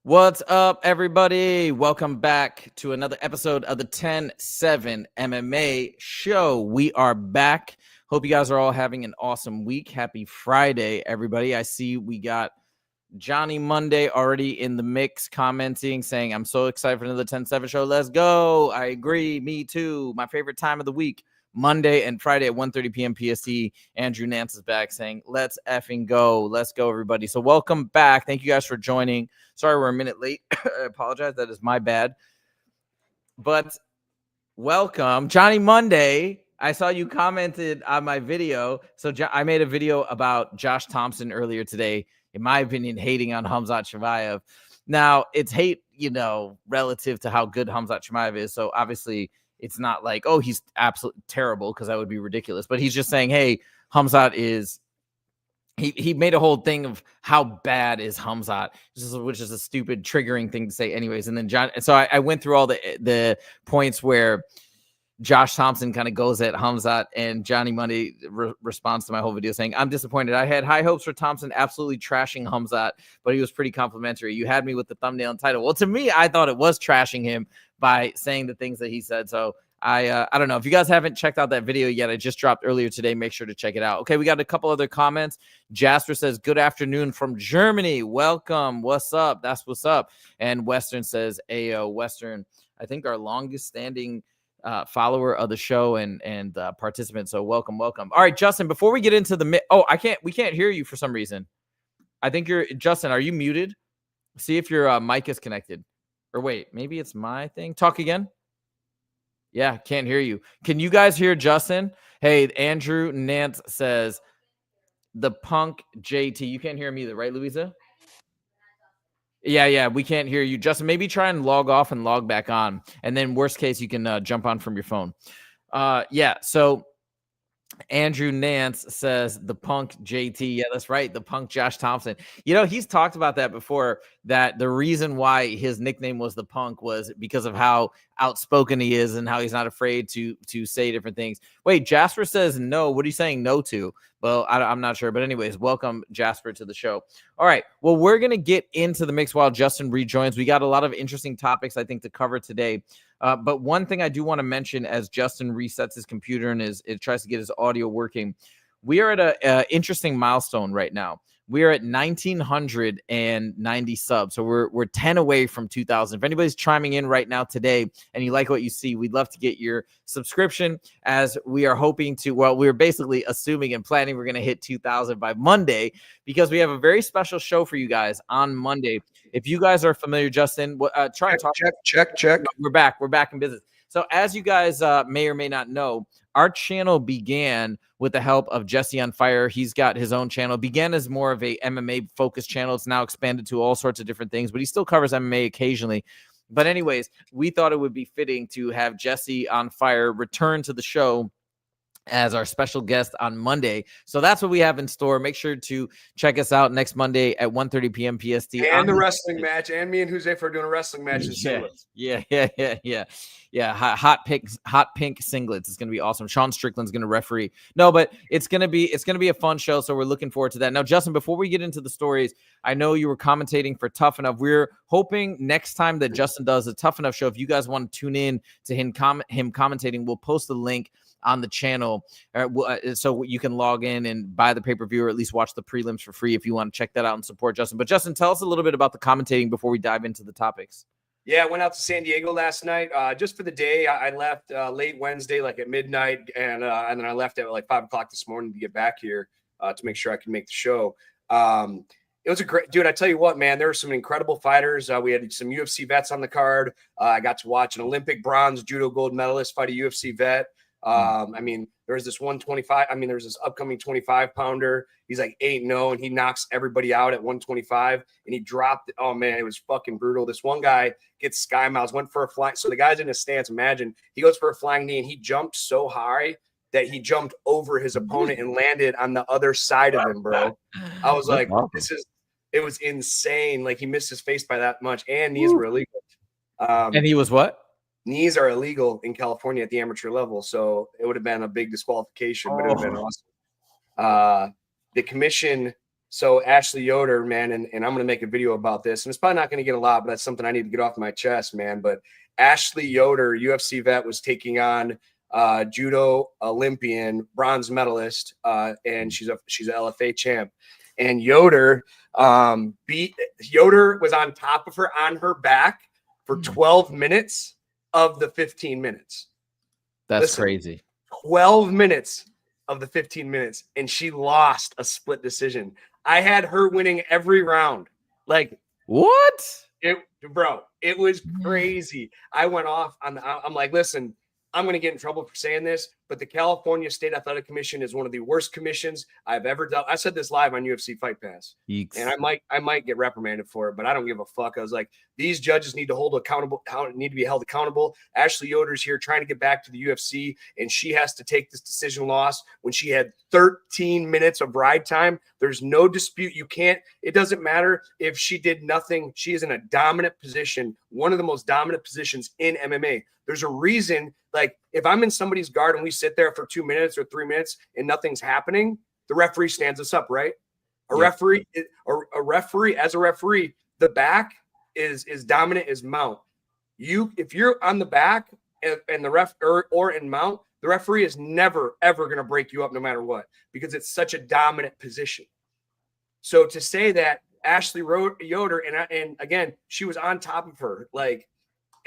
What's up, everybody? Welcome back to another episode of the 10-7 MMA show. We are back. Hope you guys are all having an awesome week. Happy Friday, everybody. I see we got Johnny Monday already in the mix commenting, saying, I'm so excited for another 10-7 show. Let's go. I agree. Me too. My favorite time of the week. Monday and Friday at 1:30 p.m. PST. Andrew Nance is back saying, let's effing go. Let's go, everybody. So welcome back. Thank you guys for joining. Sorry we're a minute late. I apologize. That is my bad. But welcome. Johnny Monday, I saw you commented on my video. So I made a video about Josh Thompson earlier today, in my opinion, hating on Khamzat Chimaev. Now, it's hate, relative to how good Khamzat Chimaev is. So obviously, it's not like, oh, he's absolutely terrible, because that would be ridiculous. But he's just saying, hey, Khamzat is, he made a whole thing of how bad is Khamzat, which is a stupid triggering thing to say anyways. And then I went through all the points where Josh Thompson kind of goes at Khamzat, and Johnny Monday responds to my whole video saying, I'm disappointed. I had high hopes for Thompson absolutely trashing Khamzat, but he was pretty complimentary. You had me with the thumbnail and title. Well, to me, I thought it was trashing him by saying the things that he said. So I don't know. If you guys haven't checked out that video yet, I just dropped earlier today. Make sure to check it out. Okay, we got a couple other comments. Jasper says, good afternoon from Germany. Welcome. What's up? That's what's up. And Western says, Ayo. Western, I think our longest standing follower of the show and participant. So welcome. All right, Justin, before we get into we can't hear you for some reason. I think Justin, are you muted? See if your mic is connected. Or wait, maybe it's my thing. Talk again. Yeah, can't hear you. Can you guys hear Justin? Hey, Andrew Nance says, the punk JT. You can't hear me either, right, Louisa? Yeah, we can't hear you. Justin, maybe try and log off and log back on. And then worst case, you can jump on from your phone. So Andrew Nance says the punk JT. Yeah, that's right. The punk Josh Thompson. He's talked about that before, that the reason why his nickname was the punk was because of how outspoken he is and how he's not afraid to say different things. Wait, Jasper says no. What are you saying no to? Well, I'm not sure. But anyways, welcome, Jasper, to the show. All right. Well, we're going to get into the mix while Justin rejoins. We got a lot of interesting topics, I think, to cover today. But one thing I do want to mention as Justin resets his computer and it tries to get his audio working, we are at an interesting milestone right now. We are at 1,990 subs. So we're 10 away from 2,000. If anybody's chiming in right now today and you like what you see, we'd love to get your subscription, as we are hoping to, we're basically assuming and planning we're going to hit 2,000 by Monday, because we have a very special show for you guys on Monday. If you guys are familiar, Justin, try and talk. Check. We're back in business. So as you guys may or may not know, our channel began with the help of Jesse on Fire. He's got his own channel. Began as more of a MMA focused channel. It's now expanded to all sorts of different things, but he still covers MMA occasionally. But anyways, we thought it would be fitting to have Jesse on Fire return to the show as our special guest on Monday. So that's what we have in store. Make sure to check us out next Monday at 1:30 p.m. PST. And the wrestling match. And me and Jose are doing a wrestling match in singlets. Yeah. Hot pink singlets. It's going to be awesome. Sean Strickland's going to referee. No, but it's going to be a fun show. So we're looking forward to that. Now, Justin, before we get into the stories, I know you were commentating for Tough Enough. We're hoping next time that Justin does a Tough Enough show, if you guys want to tune in to him commentating, we'll post the link on the channel, so you can log in and buy the pay-per-view, or at least watch the prelims for free if you want to check that out and support Justin. But Justin, tell us a little bit about the commentating before we dive into the topics. Yeah, I went out to San Diego last night just for the day. I left late Wednesday, like at midnight, and then I left at like 5 o'clock this morning to get back here to make sure I can make the show. It was a great, dude. I tell you what, man, there were some incredible fighters. We had some UFC vets on the card. I got to watch an Olympic bronze judo gold medalist fight a UFC vet. There's this 125. There's this upcoming 25 pounder. He's like 8-0 and he knocks everybody out at 125 and he dropped. Oh man, it was fucking brutal. This one guy gets sky miles, went for a flying. So the guy's in a stance. Imagine he goes for a flying knee and he jumped so high that he jumped over his opponent and landed on the other side of him, bro. I was like, it was insane. Like he missed his face by that much, and knees were illegal. And he was what? Knees are illegal in California at the amateur level, so it would have been a big disqualification, but it would have been awesome. The commission So Ashley Yoder, man, and I'm going to make a video about this, and it's probably not going to get a lot, but that's something I need to get off my chest, man. But Ashley Yoder, UFC vet, was taking on judo Olympian, bronze medalist, and she's a LFA champ. And Yoder Yoder was on top of her on her back for 12 minutes of the 15 minutes. That's crazy. 12 minutes of the 15 minutes, and she lost a split decision. I had her winning every round. Like, what? Bro, it was crazy. I went off on I'm like, listen, I'm going to get in trouble for saying this, but the California State Athletic Commission is one of the worst commissions I've ever done. I said this live on UFC Fight Pass, and I might get reprimanded for it, but I don't give a fuck. I was like, these judges need to be held accountable. Ashley Yoder's here trying to get back to the UFC, and she has to take this decision loss when she had 13 minutes of ride time. There's no dispute. It doesn't matter if she did nothing. She is in a dominant position, one of the most dominant positions in MMA. There's a reason, like, if I'm in somebody's guard and we sit there for 2 minutes or 3 minutes and nothing's happening, the referee stands us up, right? A referee, as a referee, the back is dominant as mount. If you're on the back and the ref or in mount, the referee is never, ever going to break you up no matter what, because it's such a dominant position. So to say that Ashley Yoder, and again, she was on top of her, like,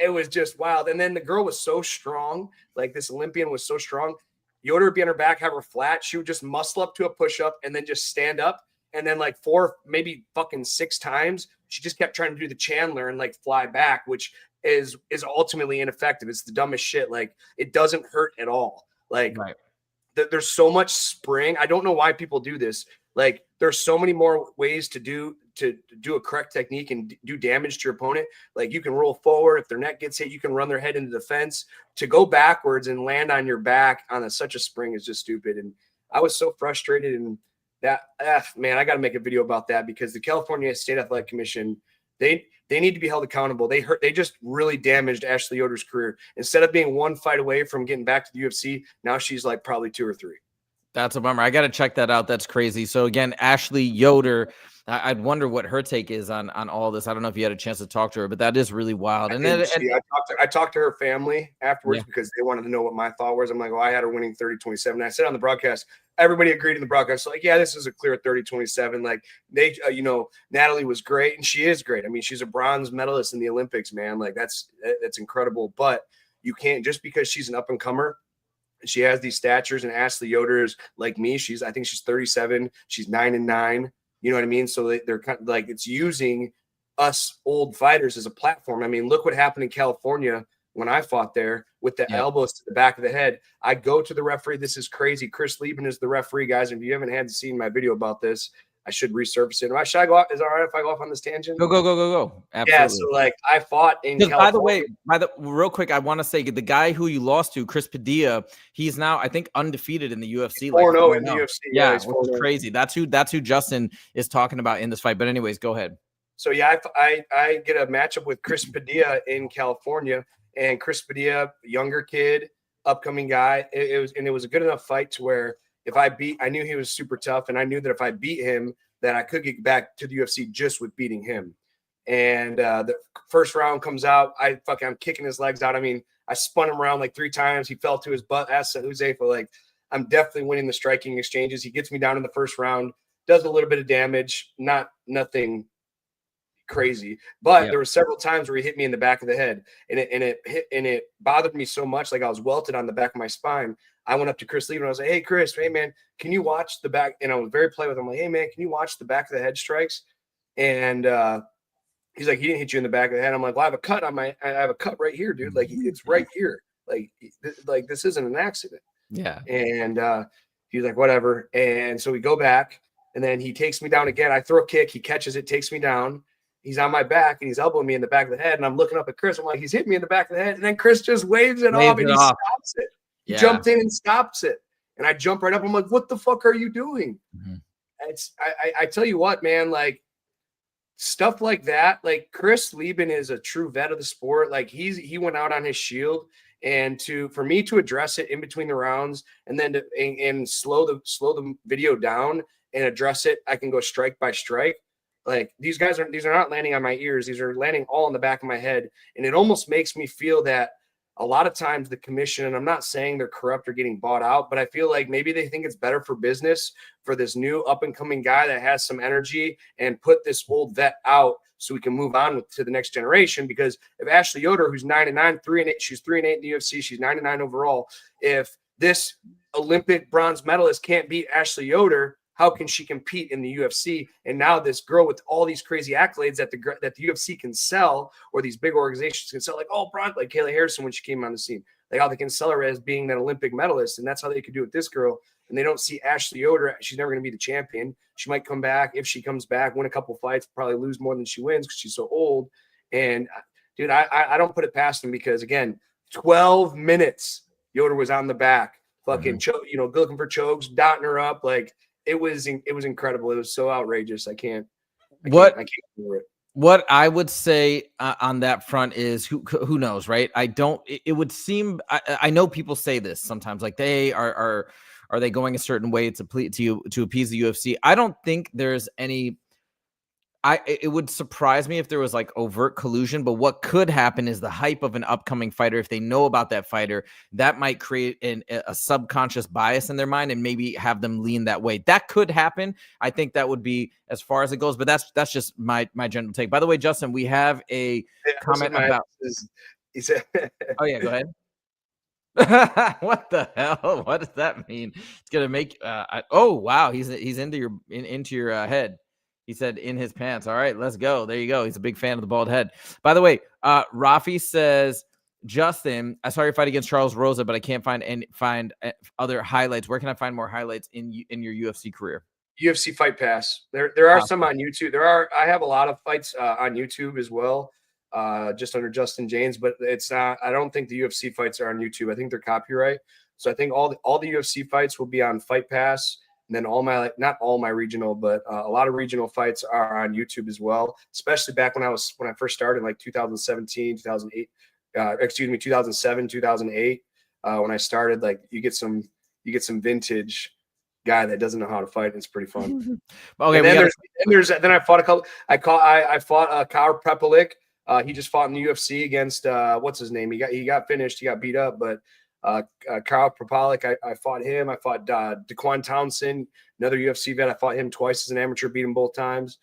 it was just wild. And then the girl was so strong. Like, this Olympian was so strong. Yoder would be on her back, have her flat. She would just muscle up to a push-up and then just stand up. And then like 4, maybe fucking 6 times, she just kept trying to do the Chandler and like fly back, which is ultimately ineffective. It's the dumbest shit. Like, it doesn't hurt at all. Like, right. There's so much spring. I don't know why people do this. Like, there's so many more ways to do a correct technique and do damage to your opponent. Like, you can roll forward. If their neck gets hit, you can run their head into the fence. To go backwards and land on your back on such a spring is just stupid. And I was so frustrated. And that, man, I got to make a video about that, because the California State Athletic Commission, they need to be held accountable. They just really damaged Ashley Yoder's career. Instead of being 1 fight away from getting back to the UFC, now she's like probably 2 or 3. That's a bummer. I got to check that out. That's crazy. So again, Ashley Yoder, I'd wonder what her take is on all this. I don't know if you had a chance to talk to her, but that is really wild. I talked to her family afterwards, because they wanted to know what my thought was. I'm like, well, I had her winning 30-27. I said on the broadcast, everybody agreed in the broadcast, like, yeah, this is a clear 30-27. Like, they, Natalie was great, and she is great. I mean, she's a bronze medalist in the Olympics, man. Like, that's incredible. But you can't, just because she's an up and comer, she has these statures, and Ashley Yoder is like me. I think she's 37. She's 9-9. You know what I mean? So they're kind of like, it's using us old fighters as a platform. I mean, look what happened in California when I fought there with the elbows to the back of the head. I go to the referee. This is crazy. Chris Lieben is the referee, guys. If you haven't had seen my video about this, I should resurface it. Should I go off? Is it all right if I go off on this tangent? Go. Absolutely. Yeah. So like, I fought in California. By the way, real quick, I want to say the guy who you lost to, Chris Padilla, he's now, I think, undefeated in the UFC. 4-0 in the UFC. Yeah, which is crazy. That's who Justin is talking about in this fight. But anyways, go ahead. So yeah, I get a matchup with Chris Padilla in California, and Chris Padilla, younger kid, upcoming guy. It was a good enough fight to where I knew he was super tough, and I knew that if I beat him, that I could get back to the UFC just with beating him. And the first round comes out, I'm kicking his legs out. I mean, I spun him around like 3 times. He fell to his butt. Asked Jose for, like, I'm definitely winning the striking exchanges. He gets me down in the first round, does a little bit of damage, nothing crazy, but there were several times where he hit me in the back of the head, and it bothered me so much. Like, I was welted on the back of my spine. I went up to Chris Lieben. I was like, hey, Chris, hey, man, can you watch the back? And I was very polite with him. I'm like, hey, man, can you watch the back of the head strikes? And he's like, he didn't hit you in the back of the head. I'm like, well, I have a cut right here, dude. Like, it's right here. Like this isn't an accident. Yeah. And he's like, whatever. And so we go back, and then he takes me down again. I throw a kick. He catches it, takes me down. He's on my back, and he's elbowing me in the back of the head. And I'm looking up at Chris. I'm like, he's hitting me in the back of the head. And then Chris just waves it off, and he stops it. He jumped in and stops it. And I jump right up. I'm like, what the fuck are you doing? Mm-hmm. I tell you what, man, like, stuff like that. Like, Chris Lieben is a true vet of the sport. Like, he went out on his shield, and for me to address it in between the rounds, and then and slow the video down and address it, I can go strike by strike. Like these are not landing on my ears. These are landing all in the back of my head. And it almost makes me feel that a lot of times the commission, and I'm not saying they're corrupt or getting bought out, but I feel like maybe they think it's better for business for this new up and coming guy that has some energy and put this old vet out so we can move on to the next generation. Because if Ashley Yoder, who's 9-9, 3-8, she's 3-8 in the UFC, she's 99 overall. If this Olympic bronze medalist can't beat Ashley Yoder, how can she compete in the UFC? And now this girl with all these crazy accolades that the UFC can sell, or these big organizations can sell, like, oh, Bronk, like Kayla Harrison when she came on the scene, like how they can sell her as being that Olympic medalist. And that's how they could do it with this girl. And they don't see Ashley Yoder. She's never going to be the champion. She might come back. If she comes back, win a couple fights, probably lose more than she wins because she's so old. And dude, I don't put it past them, because again, 12 minutes Yoder was on the back, fucking looking for chokes, dotting her up. Like it was incredible. It was so outrageous. I can't ignore it. What I would say on that front is who knows, right? It would seem, I know people say this sometimes, like they are they going a certain way to appease the UFC? I don't think there's any. It would surprise me if there was like overt collusion, but what could happen is the hype of an upcoming fighter. If they know about that fighter, that might create a subconscious bias in their mind and maybe have them lean that way. That could happen. I think that would be as far as it goes, but that's just my general take. By the way, Justin, we have a comment about. He said, "Oh yeah, go ahead." What the hell? What does that mean? It's gonna make. Oh wow, he's into your head. He said in his pants. All right, let's go. There you go. He's a big fan of the bald head. By the way, Rafi says, Justin, I saw your fight against Charles Rosa, but I can't find other highlights. Where can I find more highlights in your UFC career? UFC Fight Pass. There are some on YouTube. I have a lot of fights on YouTube as well, just under Justin James, but it's not. I don't think the UFC fights are on YouTube. I think they're copyright. So I think all the UFC fights will be on Fight Pass. And then not all my regional, but a lot of regional fights are on YouTube as well, especially back when I first started, like 2017, 2008, 2007, 2008. When I started, like you get some vintage guy that doesn't know how to fight, and it's pretty fun. Okay. Then I fought I fought Kyle Prepelic. He just fought in the UFC against what's his name? He got finished. He got beat up, but Kyle Prepelic, I fought him. I fought Daquan Townsend, another UFC vet. I fought him twice as an amateur, beat him both times.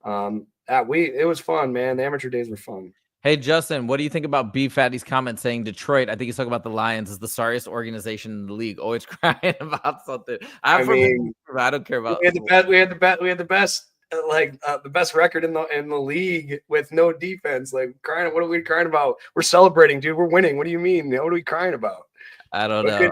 It was fun, man. The amateur days were fun. Hey, Justin, what do you think about B Fatty's comment saying Detroit? I think he's talking about the Lions is the sorriest organization in the league. Always crying about something. I don't care about. We had the best record in the league with no defense. Like crying. What are we crying about? We're celebrating, dude. We're winning. What do you mean? What are we crying about? I don't know.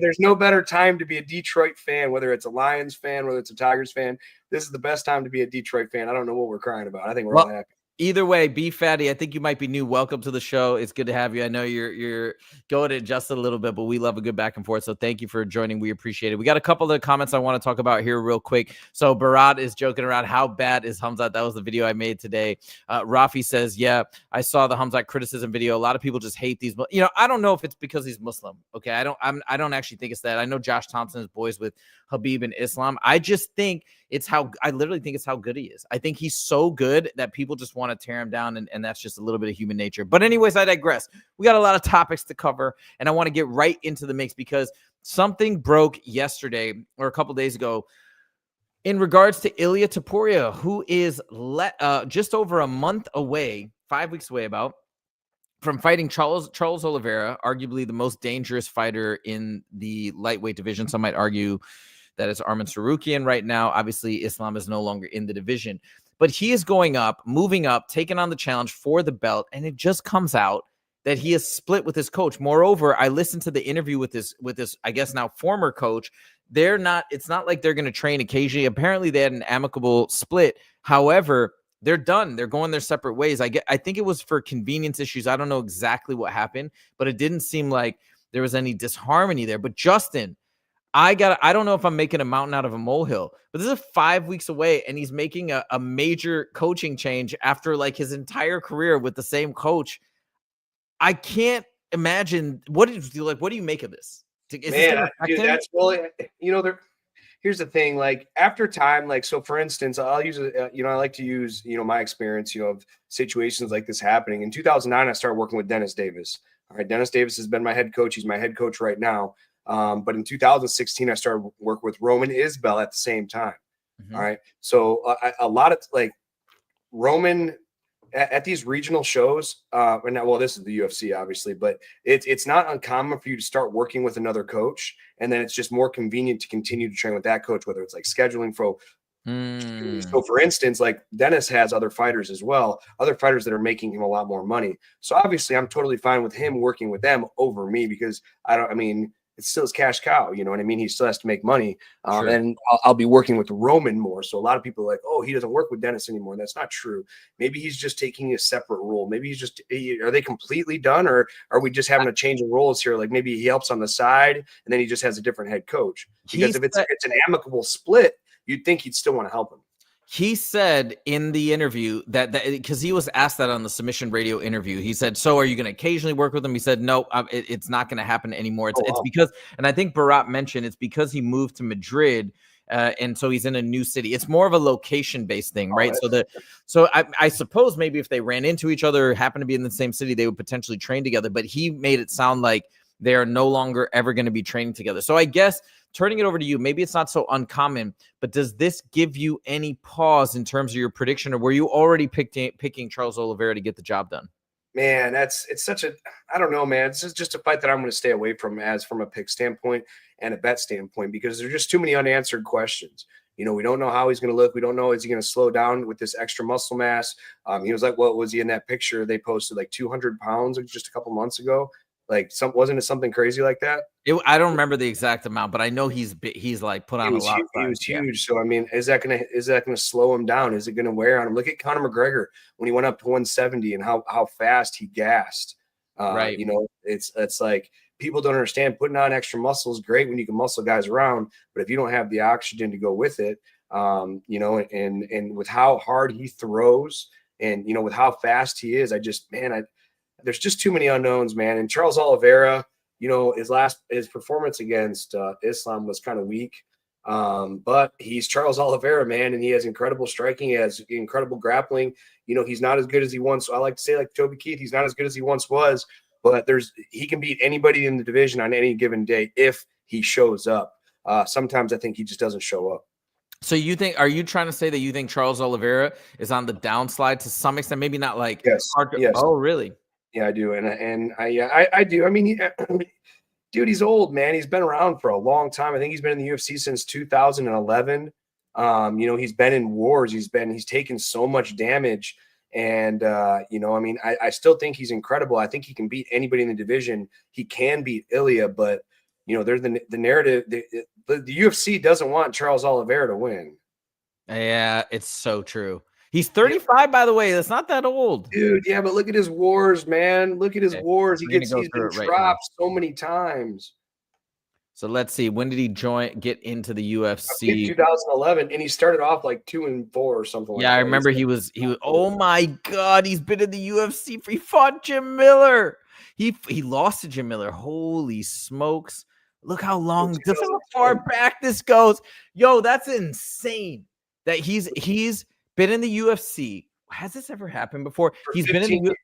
There's no better time to be a Detroit fan, whether it's a Lions fan, whether it's a Tigers fan. This is the best time to be a Detroit fan. I don't know what we're crying about. I think we're all happy. Either way, B Fatty, I think you might be new. Welcome to the show. It's good to have you. I know you're going to adjust a little bit, but we love a good back and forth. So thank you for joining. We appreciate it. We got a couple of comments I want to talk about here real quick. So Barad is joking around. How bad is Hamzat? That was the video I made today. Rafi says, yeah, I saw the Hamzat criticism video. A lot of people just hate these. I don't know if it's because he's Muslim. Okay. I don't actually think it's that. I know Josh Thompson is boys with Habib and Islam. I just think I literally think it's how good he is. I think he's so good that people just want to tear him down, and that's just a little bit of human nature. But anyways, I digress. We got a lot of topics to cover, and I want to get right into the mix because something broke yesterday or a couple days ago in regards to Ilia Topuria, who is just over a month away, 5 weeks away from fighting Charles Oliveira, arguably the most dangerous fighter in the lightweight division. Some might argue that is Arman Sarukian right now. Obviously, Islam is no longer in the division. But he is moving up, taking on the challenge for the belt, and it just comes out that he is split with his coach. Moreover, I listened to the interview with this, I guess now former coach. It's not like they're going to train occasionally. Apparently, they had an amicable split. However, they're done. They're going their separate ways. I think it was for convenience issues. I don't know exactly what happened, but it didn't seem like there was any disharmony there. But Justin, I don't know if I'm making a mountain out of a molehill, but this is 5 weeks away, and he's making a major coaching change after like his entire career with the same coach. I can't imagine. What do you make of this? Man, dude, that's really, here's the thing, like after time, like, so for instance, I'll use, I like to use, my experience, of situations like this happening. In 2009, I started working with Dennis Davis. All right. Dennis Davis has been my head coach. He's my head coach right now. But in 2016, I started work with Roman Isbell at the same time. All right. So a lot of like Roman at these regional shows, and now, well, this is the UFC, obviously, but it's not uncommon for you to start working with another coach, and then it's just more convenient to continue to train with that coach, whether it's like scheduling for. So, for instance, like Dennis has other fighters as well, other fighters that are making him a lot more money. So obviously, I'm totally fine with him working with them over me because it's still his cash cow. You know what I mean? He still has to make money. Sure. And I'll be working with Roman more. So a lot of people are like, oh, he doesn't work with Dennis anymore. That's not true. Maybe he's just taking a separate role. Maybe are they completely done? Or are we just having a change of roles here? Like maybe he helps on the side and then he just has a different head coach. Because if it's an amicable split, you'd think he'd still want to help him. He said in the interview that because he was asked that on the Submission Radio interview, he said, so are you going to occasionally work with him? He said, no, it's not going to happen anymore. It's because, and I think Merab mentioned, it's because he moved to Madrid. And so he's in a new city. It's more of a location-based thing, right? So I suppose maybe if they ran into each other, happened to be in the same city, they would potentially train together. But he made it sound like they are no longer ever going to be training together. So I guess turning it over to you, maybe it's not so uncommon, but does this give you any pause in terms of your prediction, or were you already picking Charles Oliveira to get the job done? Man, I don't know, man. This is just a fight that I'm going to stay away from from a pick standpoint and a bet standpoint, because there's just too many unanswered questions. We don't know how he's going to look. We don't know, is he going to slow down with this extra muscle mass? He was like, what was he in that picture? They posted like 200 pounds just a couple months ago. Like wasn't it something crazy like that? I don't remember the exact amount, but I know he's like put on a lot. He was huge. So I mean, is that gonna slow him down? Is it gonna wear on him? Look at Conor McGregor when he went up to 170 and how fast he gassed. Right. It's like people don't understand, putting on extra muscle is great when you can muscle guys around, but if you don't have the oxygen to go with it, and with how hard he throws and with how fast he is, there's just too many unknowns, man. And Charles Oliveira, his performance against Islam was kind of weak. But he's Charles Oliveira, man, and he has incredible striking, he has incredible grappling. He's not as good as he once. I like to say, like Toby Keith, he's not as good as he once was, but he can beat anybody in the division on any given day if he shows up. Sometimes I think he just doesn't show up. So are you trying to say that you think Charles Oliveira is on the downslide to some extent? Maybe not like yes. Oh, really? Yeah, I do. And I do. I mean, dude, he's old, man. He's been around for a long time. I think he's been in the UFC since 2011. He's been in wars. He's taken so much damage. And, I still think he's incredible. I think he can beat anybody in the division. He can beat Ilia, but, there's the narrative. The UFC doesn't want Charles Oliveira to win. Yeah, it's so true. He's 35, by the way. That's not that old. Dude, yeah, but look at his wars, man. Look at his wars. He's been dropped so many times. So let's see. When did he get into the UFC? 2011, and he started off like 2-4 or something. Yeah, I remember he was. Oh my God, he's been in the UFC. He fought Jim Miller. He lost to Jim Miller. Holy smokes! Look how far back this goes. Yo, that's insane. That he's been in the UFC. Has this ever happened before? He's been in the UFC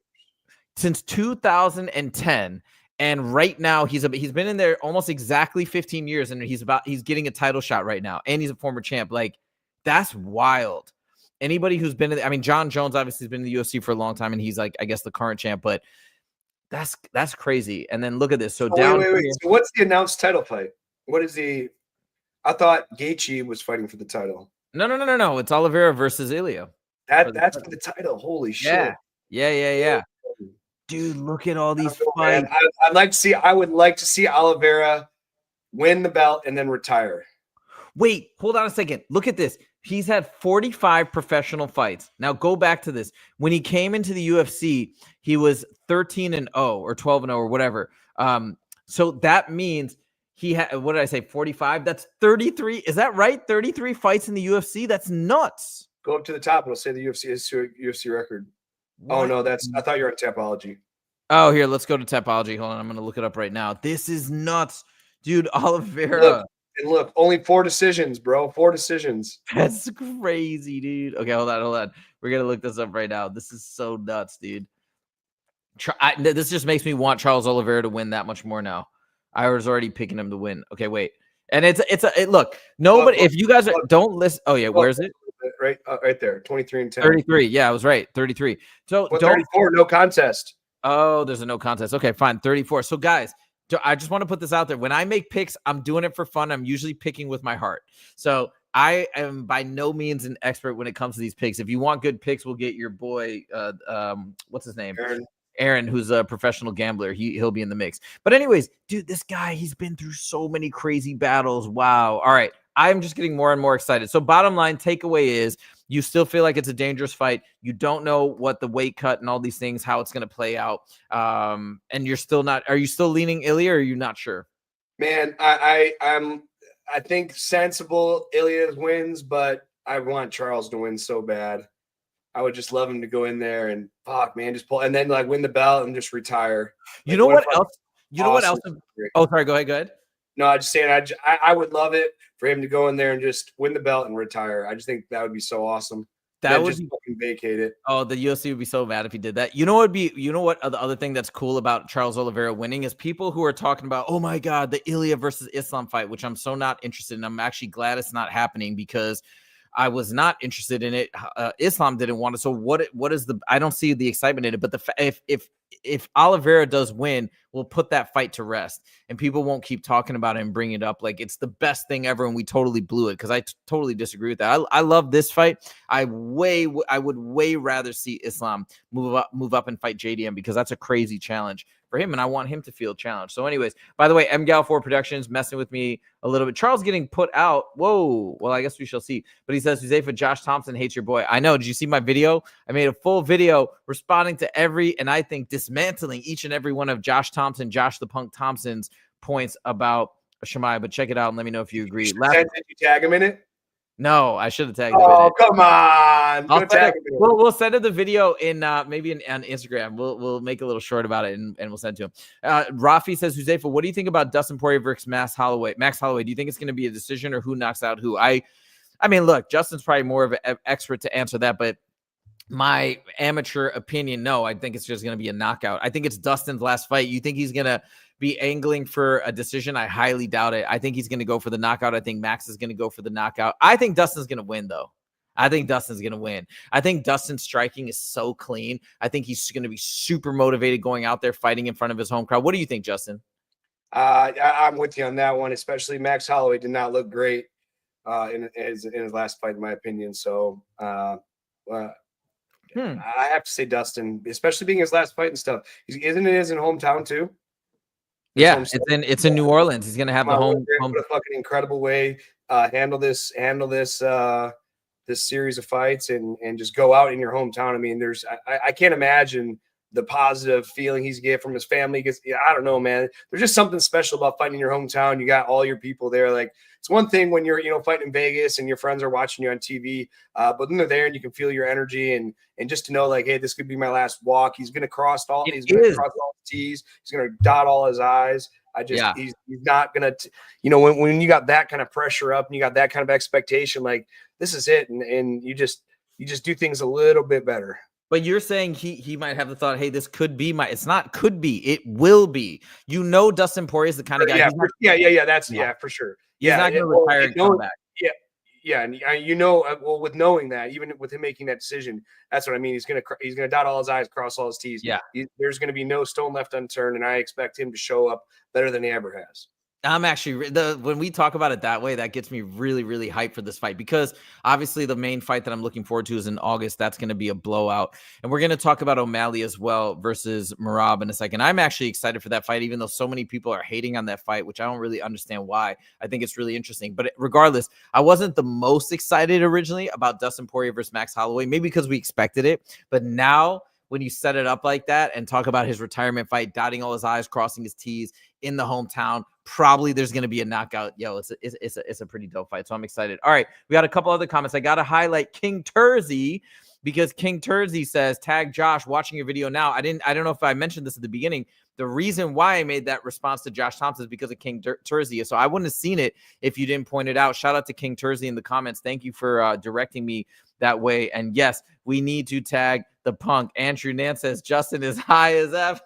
since 2010, and right now he's been in there almost exactly 15 years, and he's getting a title shot right now, and he's a former champ. Like, that's wild. Anybody who's been in, Jon Jones obviously has been in the UFC for a long time, and he's like, I guess, the current champ, but that's crazy. And then look at this. So wait. So what's the announced title fight? What is I thought Gaethje was fighting for the title. No. It's Oliveira versus Ilia. That's for the title. Holy shit. Yeah. Dude, look at all these fights. I would like to see Oliveira win the belt and then retire. Wait, hold on a second. Look at this. He's had 45 professional fights. Now go back to this. When he came into the UFC, he was 13-0 or 12-0 or whatever. So that means he had, what did I say, 45? That's 33. Is that right? 33 fights in the UFC? That's nuts. Go up to the top and it'll say the UFC record. What? Oh, no, I thought you were on Tapology. Oh, here, let's go to Tapology. Hold on, I'm going to look it up right now. This is nuts. Dude, Oliveira. Look, And look, only 4 decisions, bro. 4 decisions. That's crazy, dude. Okay, hold on. We're gonna look this up right now. This is so nuts, dude. This just makes me want Charles Oliveira to win that much more now. I was already picking him to win. Okay, wait. And look, nobody. If you guys don't listen, oh yeah, where is it? Right there, 23 and 10. 33. Yeah, I was right. 33. So don't 34, no contest. Oh, there's a no contest. Okay, fine. 34. So guys, I just want to put this out there. When I make picks, I'm doing it for fun. I'm usually picking with my heart. So I am by no means an expert when it comes to these picks. If you want good picks, we'll get your boy, what's his name? Aaron, who's a professional gambler. He'll be in the mix. But anyways, dude, this guy, he's been through so many crazy battles. Wow. All right. I'm just getting more and more excited. So bottom line takeaway is you still feel like it's a dangerous fight. You don't know what the weight cut and all these things, how it's going to play out. And you're still not, are you still leaning Ilia or are you not sure? Man, I think sensible Ilia wins, but I want Charles to win so bad. I would just love him to go in there and fuck, man, just pull and then like win the belt and just retire. You know what else? You know what else? Oh, sorry. Go ahead. No, I just saying I would love it for him to go in there and just win the belt and retire. I just think that would be so awesome. That would just fucking vacate it. Oh, the UFC would be so mad if he did that. You know what the other thing that's cool about Charles Oliveira winning is people who are talking about, oh my God, the Ilia versus Islam fight, which I'm so not interested in. I'm actually glad it's not happening because I was not interested in it. Islam didn't want it. So what is I don't see the excitement in it, but if Oliveira does win, we'll put that fight to rest and people won't keep talking about it and bring it up like it's the best thing ever and we totally blew it, because I totally disagree with that. I love this fight. I would way rather see Islam move up and fight JDM, because that's a crazy challenge for him and I want him to feel challenged. So anyways, by the way, MGal4 Productions messing with me a little bit. Charles getting put out. Whoa. Well, I guess we shall see. But he says, Huzaifa, Josh Thompson hates your boy. I know. Did you see my video? I made a full video responding to every, and I think dismantling each and every one of Josh Thompson, Josh the Punk Thompson's points about Shemaya. But check it out and let me know if you agree. Did you tag him in it? No, I should have tagged him. Oh, come on. We'll send him the video in maybe on Instagram. We'll make a little short about it and we'll send it to him. Rafi says, Huzaifa, what do you think about Dustin Poirier versus Max Holloway? Do you think it's going to be a decision or who knocks out who? I mean, look, Justin's probably more of an expert to answer that, but my amateur opinion, no, I think it's just going to be a knockout. I think it's Dustin's last fight. You think he's going to be angling for a decision? I highly doubt it. I think he's going to go for the knockout. I think Max is going to go for the knockout. I think Dustin's going to win, though. I think Dustin's going to win. I think Dustin's striking is so clean. I think he's going to be super motivated going out there fighting in front of his home crowd. What do you think, Justin? I'm with you on that one, especially Max Holloway did not look great in his last fight, in my opinion. So I have to say Dustin, especially being his last fight and stuff. Isn't it his hometown too? Yeah, it's in New Orleans. He's gonna have the home. What a fucking incredible way handle this series of fights and just go out in your hometown. I mean, I can't imagine the positive feeling he's get from his family. Because I don't know, man. There's just something special about fighting in your hometown. You got all your people there. Like, it's one thing when you're fighting in Vegas and your friends are watching you on TV, but then they're there and you can feel your energy and just to know, like, hey, this could be my last walk. He's gonna cross all the T's. He's gonna dot all his I's. He's not gonna when you got that kind of pressure up and you got that kind of expectation, like, this is it, and you just do things a little bit better. But you're saying he might have the thought, hey, this could be it's not could be, it will be. Dustin Poirier is the kind of guy. Yeah, for sure. He's not going to retire and come back. Yeah, and with knowing that, even with him making that decision, that's what I mean. He's gonna dot all his I's, cross all his T's. Yeah, there's gonna be no stone left unturned, and I expect him to show up better than he ever has. I'm actually when we talk about it that way, that gets me really, really hyped for this fight, because obviously the main fight that I'm looking forward to is in August. That's going to be a blowout. And we're going to talk about O'Malley as well versus Merab in a second. I'm actually excited for that fight, even though so many people are hating on that fight, which I don't really understand why. I think it's really interesting. But regardless, I wasn't the most excited originally about Dustin Poirier versus Max Holloway, maybe because we expected it. But now, when you set it up like that and talk about his retirement fight, dotting all his I's, crossing his T's in the hometown, probably there's going to be a knockout. Yo, it's a pretty dope fight. So I'm excited. All right. We got a couple other comments. I got to highlight King Tersey, because King Tersey says, tag Josh, watching your video now. I don't know if I mentioned this at the beginning. The reason why I made that response to Josh Thompson is because of King Terzia. So I wouldn't have seen it if you didn't point it out. Shout out to King Terzia in the comments. Thank you for directing me that way. And yes, we need to tag the Punk. Andrew Nance says Justin is high as F.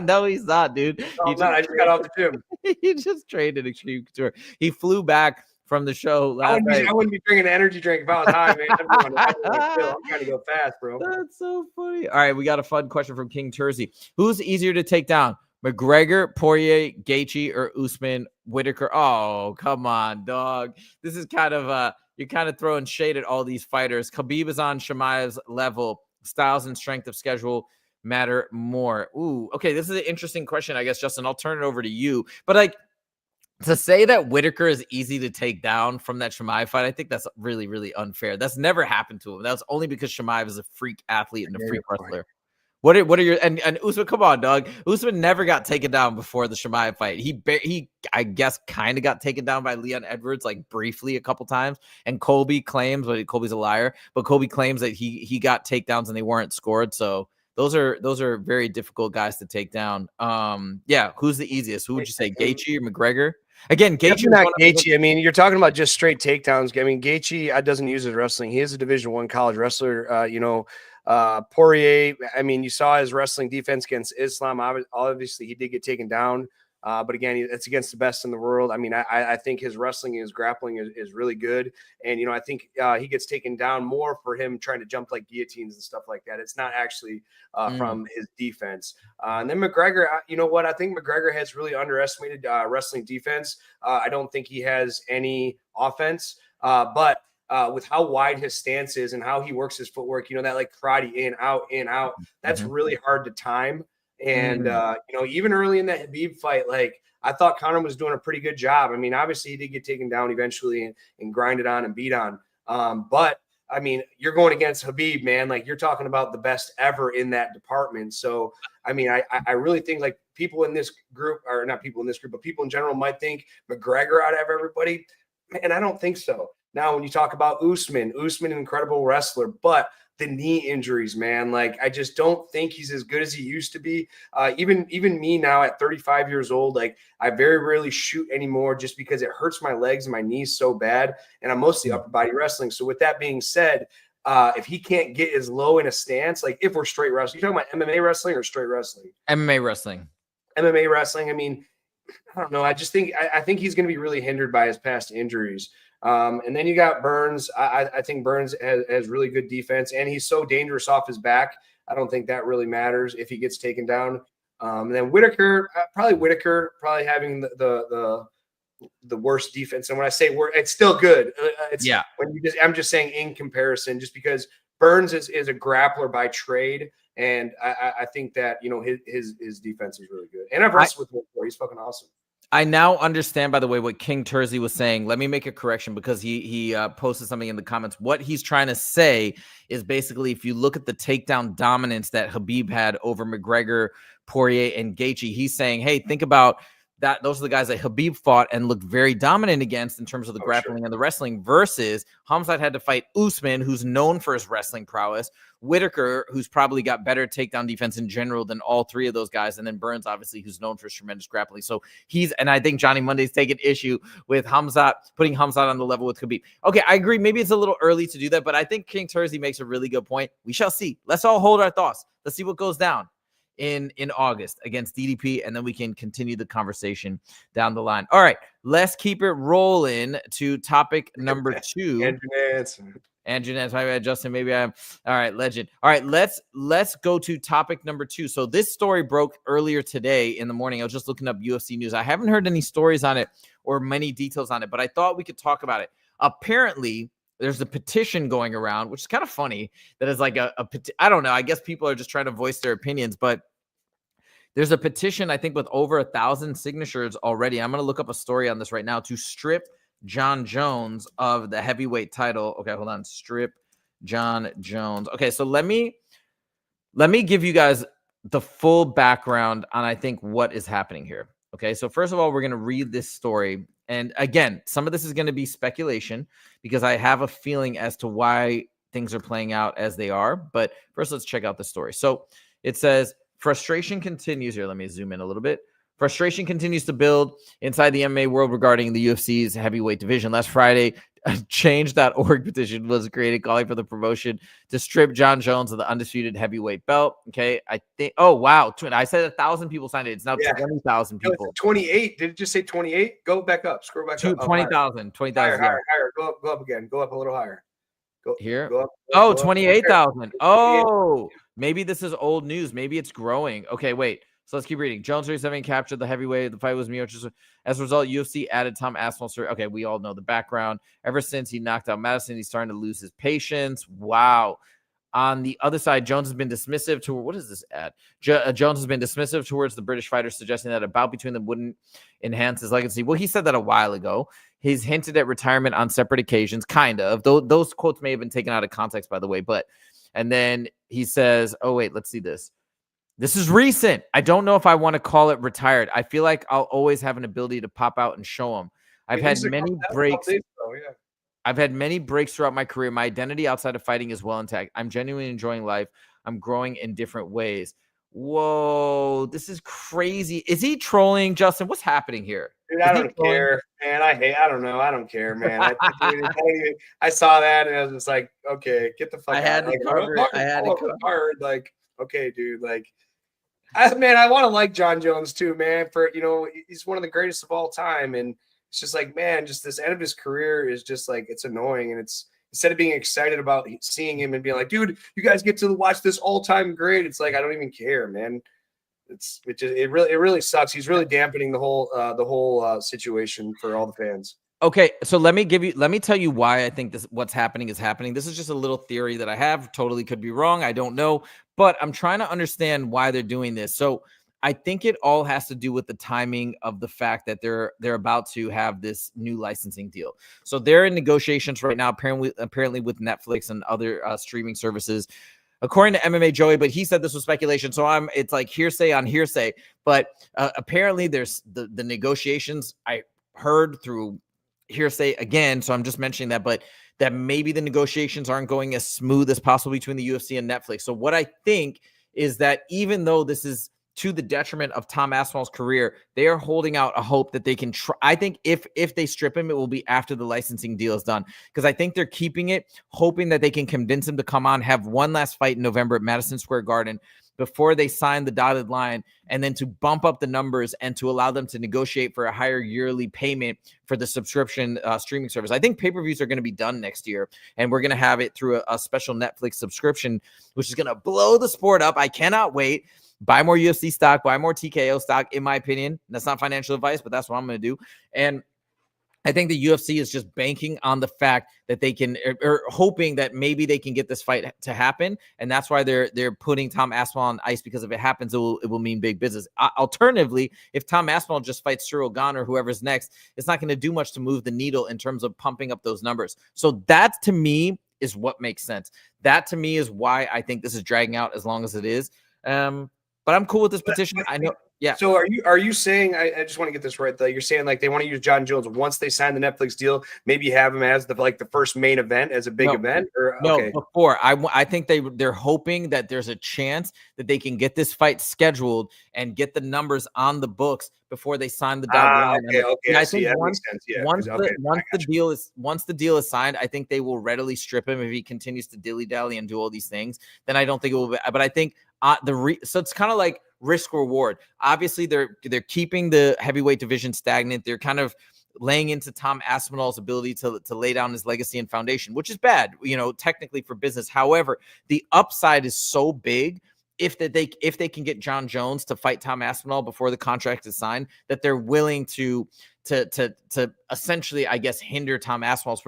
No, he's not, dude. No, I'm not. I just got off the gym. He just traded Extreme Couture. He flew back from the show last night. I wouldn't be drinking an energy drink if I was high, man. I'm trying to go fast, bro. That's so funny. All right, we got a fun question from King Terzia. Who's easier to take down, McGregor, Poirier, Gaethje, or Usman, Whitaker? Oh, come on, dog. This is kind of you're kind of throwing shade at all these fighters. Khabib is on Chimaev's level. Styles and strength of schedule matter more. Ooh, okay. This is an interesting question, I guess, Justin. I'll turn it over to you. But like, to say that Whitaker is easy to take down from that Chimaev fight, I think that's really, really unfair. That's never happened to him. That's only because Chimaev is a freak athlete and a freak wrestler. What are your and Usman? Come on, dog. Usman never got taken down before the Chimaev fight. He I guess kind of got taken down by Leon Edwards like briefly a couple times. And Colby claims, but Colby's a liar. But Colby claims that he got takedowns and they weren't scored. So those are very difficult guys to take down. Yeah, who's the easiest? Who would you say, Gaethje or McGregor? Again, Gaethje. Not Gaethje. I mean, you're talking about just straight takedowns. I mean, Gaethje doesn't use his wrestling. He is a Division I college wrestler. Poirier. I mean, you saw his wrestling defense against Islam. Obviously, he did get taken down. But again, it's against the best in the world. I mean, I think his wrestling and his grappling is really good. And, I think he gets taken down more for him trying to jump like guillotines and stuff like that. It's not actually from his defense. And then McGregor, you know what? I think McGregor has really underestimated wrestling defense. I don't think he has any offense, but with how wide his stance is and how he works his footwork, that like karate in, out, that's really hard to time. And, even early in that Khabib fight, like I thought Conor was doing a pretty good job. I mean, obviously he did get taken down eventually and grinded on and beat on. But I mean, you're going against Khabib, man. Like you're talking about the best ever in that department. So, I mean, I really think like people in this group, or not people in this group, but people in general might think McGregor out of everybody. And I don't think so. Now, when you talk about Usman, an incredible wrestler, but the knee injuries, man, like I just don't think he's as good as he used to be. Even me now at 35 years old, like I very rarely shoot anymore just because it hurts my legs and my knees so bad. And I'm mostly upper body wrestling. So with that being said, if he can't get as low in a stance, like if we're straight wrestling, you're talking about MMA wrestling or straight wrestling? MMA wrestling. MMA wrestling. I mean, I don't know. I just think I think he's going to be really hindered by his past injuries. And then you got Burns. I think Burns has really good defense, and he's so dangerous off his back. I don't think that really matters if he gets taken down. And then Whitaker probably having the worst defense. And when I say it's still good. I'm just saying in comparison, just because Burns is a grappler by trade. And I think that, his defense is really good. And I've wrestled with him before. He's fucking awesome. I now understand, by the way, what King Terzia was saying. Let me make a correction because he posted something in the comments. What he's trying to say is basically if you look at the takedown dominance that Khabib had over McGregor, Poirier, and Gaethje, he's saying, hey, think about that. Those are the guys that Khabib fought and looked very dominant against in terms of the grappling and the wrestling versus Khamzat had to fight Usman, who's known for his wrestling prowess, Whitaker, who's probably got better takedown defense in general than all three of those guys, and then Burns, obviously, who's known for his tremendous grappling. So and I think Johnny Monday's taking issue with putting Khamzat on the level with Khabib. Okay, I agree. Maybe it's a little early to do that, but I think King Terzia makes a really good point. We shall see. Let's all hold our thoughts. Let's see what goes down in August against DDP, and then we can continue the conversation down the line. All right, let's keep it rolling to topic number 2. Andrew Nance, my bad, Justin. Maybe I'm all right, legend. All right, let's go to topic number 2. So this story broke earlier today in the morning. I was just looking up UFC news. I haven't heard any stories on it or many details on it, but I thought we could talk about it. Apparently, there's a petition going around, which is kind of funny. That is like I don't know. I guess people are just trying to voice their opinions, but there's a petition, I think, with over 1,000 signatures already. I'm going to look up a story on this right now to strip Jon Jones of the heavyweight title. Okay, hold on. Strip Jon Jones. Okay, so let me give you guys the full background on, I think, what is happening here. Okay, so first of all, we're going to read this story. And again, some of this is going to be speculation because I have a feeling as to why things are playing out as they are. But first, let's check out the story. So it says, Frustration continues here. Let me zoom in a little bit. Frustration continues to build inside the MMA world regarding the UFC's heavyweight division. Last Friday, a change.org petition was created calling for the promotion to strip Jon Jones of the undisputed heavyweight belt. Okay, I think. Oh wow, I said 1,000 people signed it. It's now 20,000 people. No, it's 28. Did it just say 28? Go back up. Scroll back up. 20,000. 20,000. Higher. Go up again. Go up a little higher. Go here. Go up, oh, 28,000. Oh, maybe this is old news. Maybe it's growing. Okay, wait. So let's keep reading. Jones 37 captured the heavyweight. The fight was Miocic. As a result, UFC added Tom Aspinall. Okay, we all know the background. Ever since he knocked out Madison, he's starting to lose his patience. Wow. On the other side, Jones has been dismissive to what is this ad? Jones has been dismissive towards the British fighter, suggesting that a bout between them wouldn't enhance his legacy. Well, he said that a while ago. He's hinted at retirement on separate occasions, kind of. Those quotes may have been taken out of context, by the way. And then he says, oh, wait, let's see this. This is recent. I don't know if I want to call it retired. I feel like I'll always have an ability to pop out and show them. I've had many breaks. I've had many breaks throughout my career. My identity outside of fighting is well intact. I'm genuinely enjoying life. I'm growing in different ways. Whoa, this is crazy. Is he trolling, Justin? What's happening here? Dude, I don't care, man. I don't know. I don't care, man. I saw that and I was just like, okay, get the fuck out. I had to cover it. Like, okay, dude, like, I want to like Jon Jones too, man. For he's one of the greatest of all time, and it's just like, man, just this end of his career is just like, it's annoying, and it's instead of being excited about seeing him and being like, dude, you guys get to watch this all-time great. It's like, I don't even care, man. It really sucks. He's really dampening the whole situation for all the fans. Okay, so let me tell you why I think what's happening is happening. This is just a little theory that I have. Totally could be wrong. I don't know, but I'm trying to understand why they're doing this. So I think it all has to do with the timing of the fact that they're about to have this new licensing deal. So they're in negotiations right now, apparently with Netflix and other streaming services, according to MMA Joey. But he said this was speculation, so it's like hearsay on hearsay. But apparently, there's the negotiations. I heard through hearsay again, so I'm just mentioning that, but that maybe the negotiations aren't going as smooth as possible between the UFC and Netflix. So what I think is that even though this is to the detriment of Tom Aspinall's career, they are holding out a hope that they can try. I think if they strip him, it will be after the licensing deal is done, because I think they're keeping it, hoping that they can convince him to come on, have one last fight in November at Madison Square Garden before they sign the dotted line, and then to bump up the numbers and to allow them to negotiate for a higher yearly payment for the subscription streaming service. I think pay-per-views are going to be done next year, and we're going to have it through a special Netflix subscription, which is going to blow the sport up. I cannot wait. Buy more UFC stock, buy more TKO stock, in my opinion. That's not financial advice, but that's what I'm going to do. And I think the UFC is just banking on the fact that they can, or hoping that maybe they can get this fight to happen, and that's why they're putting Tom Aspinall on ice, because if it happens, it will mean big business. Alternatively, if Tom Aspinall just fights Cyril Gane or whoever's next, it's not going to do much to move the needle in terms of pumping up those numbers. So that, to me, is what makes sense. That, to me, is why I think this is dragging out as long as it is. But I'm cool with this petition. I know. Yeah. So are you saying, I just want to get this right though, you're saying like they want to use Jon Jones once they sign the Netflix deal, maybe have him as the first main event, as a big event? Or no, before. I think they're hoping that there's a chance that they can get this fight scheduled and get the numbers on the books before they sign the dotted line. Okay. I think once the deal is signed, I think they will readily strip him if he continues to dilly-dally and do all these things. Then I don't think it will be, but I think so it's kind of like risk reward. Obviously, they're keeping the heavyweight division stagnant. They're kind of laying into Tom Aspinall's ability to lay down his legacy and foundation, which is bad, technically for business. However, the upside is so big if they can get Jon Jones to fight Tom Aspinall before the contract is signed, that they're willing to essentially, I guess, hinder Tom Aspinall's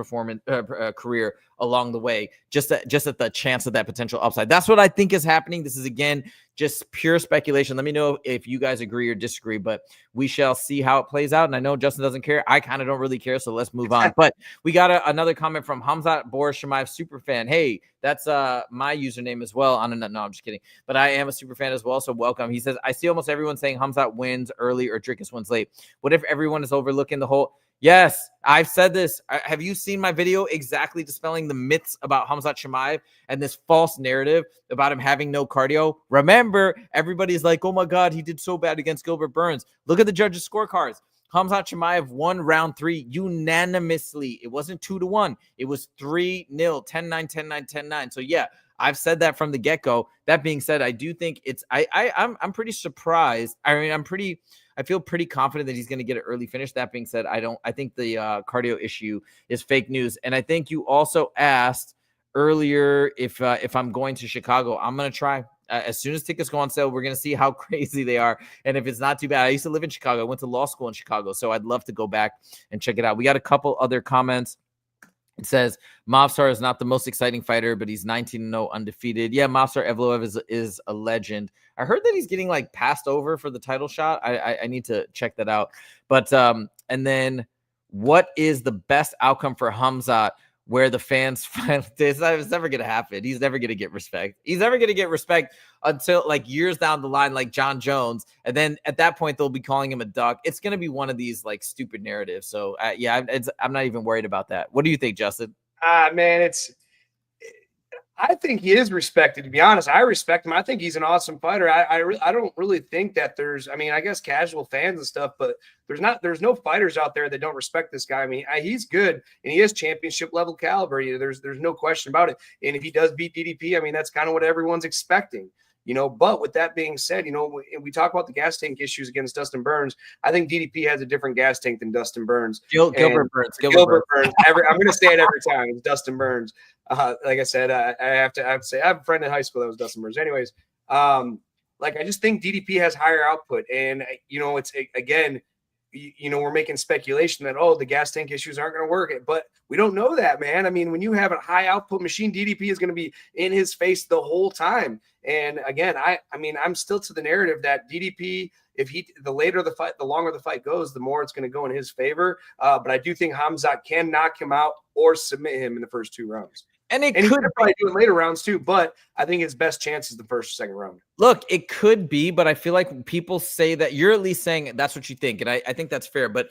career along the way, just at the chance of that potential upside. That's what I think is happening. This is, again, just pure speculation. Let me know if you guys agree or disagree, but we shall see how it plays out. And I know Justin doesn't care. I kind of don't really care, so let's move on. But we got another comment from Hamzat Boris Shemaev, superfan. Hey, that's my username as well. No, I'm just kidding. But I am a superfan as well, so welcome. He says, I see almost everyone saying Hamzat wins early or Drickus wins late. What if everyone is overlooking the whole... Yes, I've said this. Have you seen my video exactly dispelling the myths about Khamzat Chimaev and this false narrative about him having no cardio? Remember, everybody's like, oh my God, he did so bad against Gilbert Burns. Look at the judges' scorecards. Khamzat Chimaev won round 3 unanimously. It wasn't 2-1. It was 3-0, 10-9, 10-9, 10-9. So yeah, I've said that from the get-go. That being said, I do think I'm pretty surprised. I mean, I feel pretty confident that he's going to get an early finish. That being said, I think the cardio issue is fake news. And I think you also asked earlier if I'm going to Chicago. I'm going to try. As soon as tickets go on sale, we're going to see how crazy they are. And if it's not too bad, I used to live in Chicago. I went to law school in Chicago, so I'd love to go back and check it out. We got a couple other comments. It says, Movsar is not the most exciting fighter, but he's 19-0 undefeated. Yeah, Movsar Evloev is a legend. I heard that he's getting like passed over for the title shot. I need to check that out. But and then what is the best outcome for Khamzat where the fans finally, it's never going to happen. He's never going to get respect. He's never going to get respect until like years down the line, like Jon Jones. And then at that point, they'll be calling him a duck. It's going to be one of these like stupid narratives. So yeah, I'm not even worried about that. What do you think, Justin? Man, I think he is respected, to be honest. I respect him. I think he's an awesome fighter. I don't really think that I mean, I guess casual fans and stuff, but there's no fighters out there that don't respect this guy. I mean, he's good and he is championship level caliber. There's no question about it. And if he does beat DDP, I mean, that's kind of what everyone's expecting. But with that being said, we talk about the gas tank issues against Dustin Burns. I think DDP has a different gas tank than Dustin Burns. Gilbert Burns. I'm going to say it every time. It's Dustin Burns. Like I said, I have to say I have a friend in high school that was Dustin Burns. Anyways, I just think DDP has higher output, and it's again, we're making speculation that the gas tank issues aren't going to work, but we don't know that, man. I mean, when you have a high output machine, DDP is going to be in his face the whole time. And again, I mean, I'm still to the narrative that DDP, the later the fight, the longer the fight goes, the more it's going to go in his favor. But I do think Khamzat can knock him out or submit him in the first 2 rounds. And he could probably do it later rounds too, but I think his best chance is the first or second round. Look, it could be, but I feel like people say that you're at least saying that's what you think. And I think that's fair. But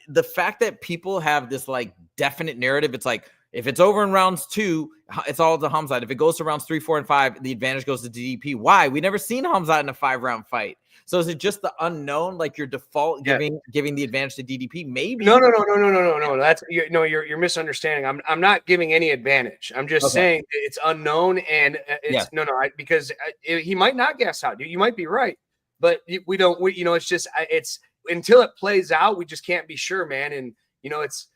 the fact that people have this like definite narrative, it's like, if it's over in rounds 2, it's all to Khamzat. If it goes to rounds 3, 4, and 5, the advantage goes to DDP. Why? We never seen Khamzat in a 5-round fight. So is it just the unknown, like your default giving the advantage to DDP? Maybe. No. That's you're misunderstanding. I'm not giving any advantage. I'm just saying it's unknown, and it's because he might not gas out. You might be right, but we don't. It's just it's until it plays out, we just can't be sure, man. And it's.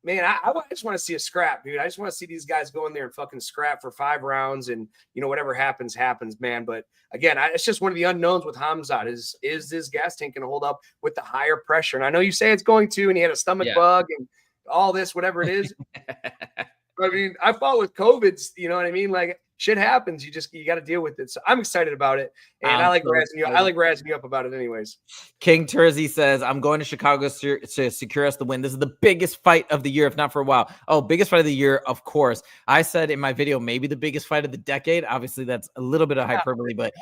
Man, I just want to see a scrap, dude. I just want to see these guys go in there and fucking scrap for 5 rounds, and whatever happens, man. But again, it's just one of the unknowns with Khamzat is this gas tank going to hold up with the higher pressure? And I know you say it's going to, and he had a stomach bug and all this, whatever it is. I mean, I fought with COVID, you know what I mean? Like, shit happens. You got to deal with it. So I'm excited about it. And I like razzing you up about it anyways. King Terzi says, I'm going to Chicago to secure us the win. This is the biggest fight of the year, if not for a while. Oh, biggest fight of the year, of course. I said in my video, maybe the biggest fight of the decade. Obviously, that's a little bit of hyperbole, but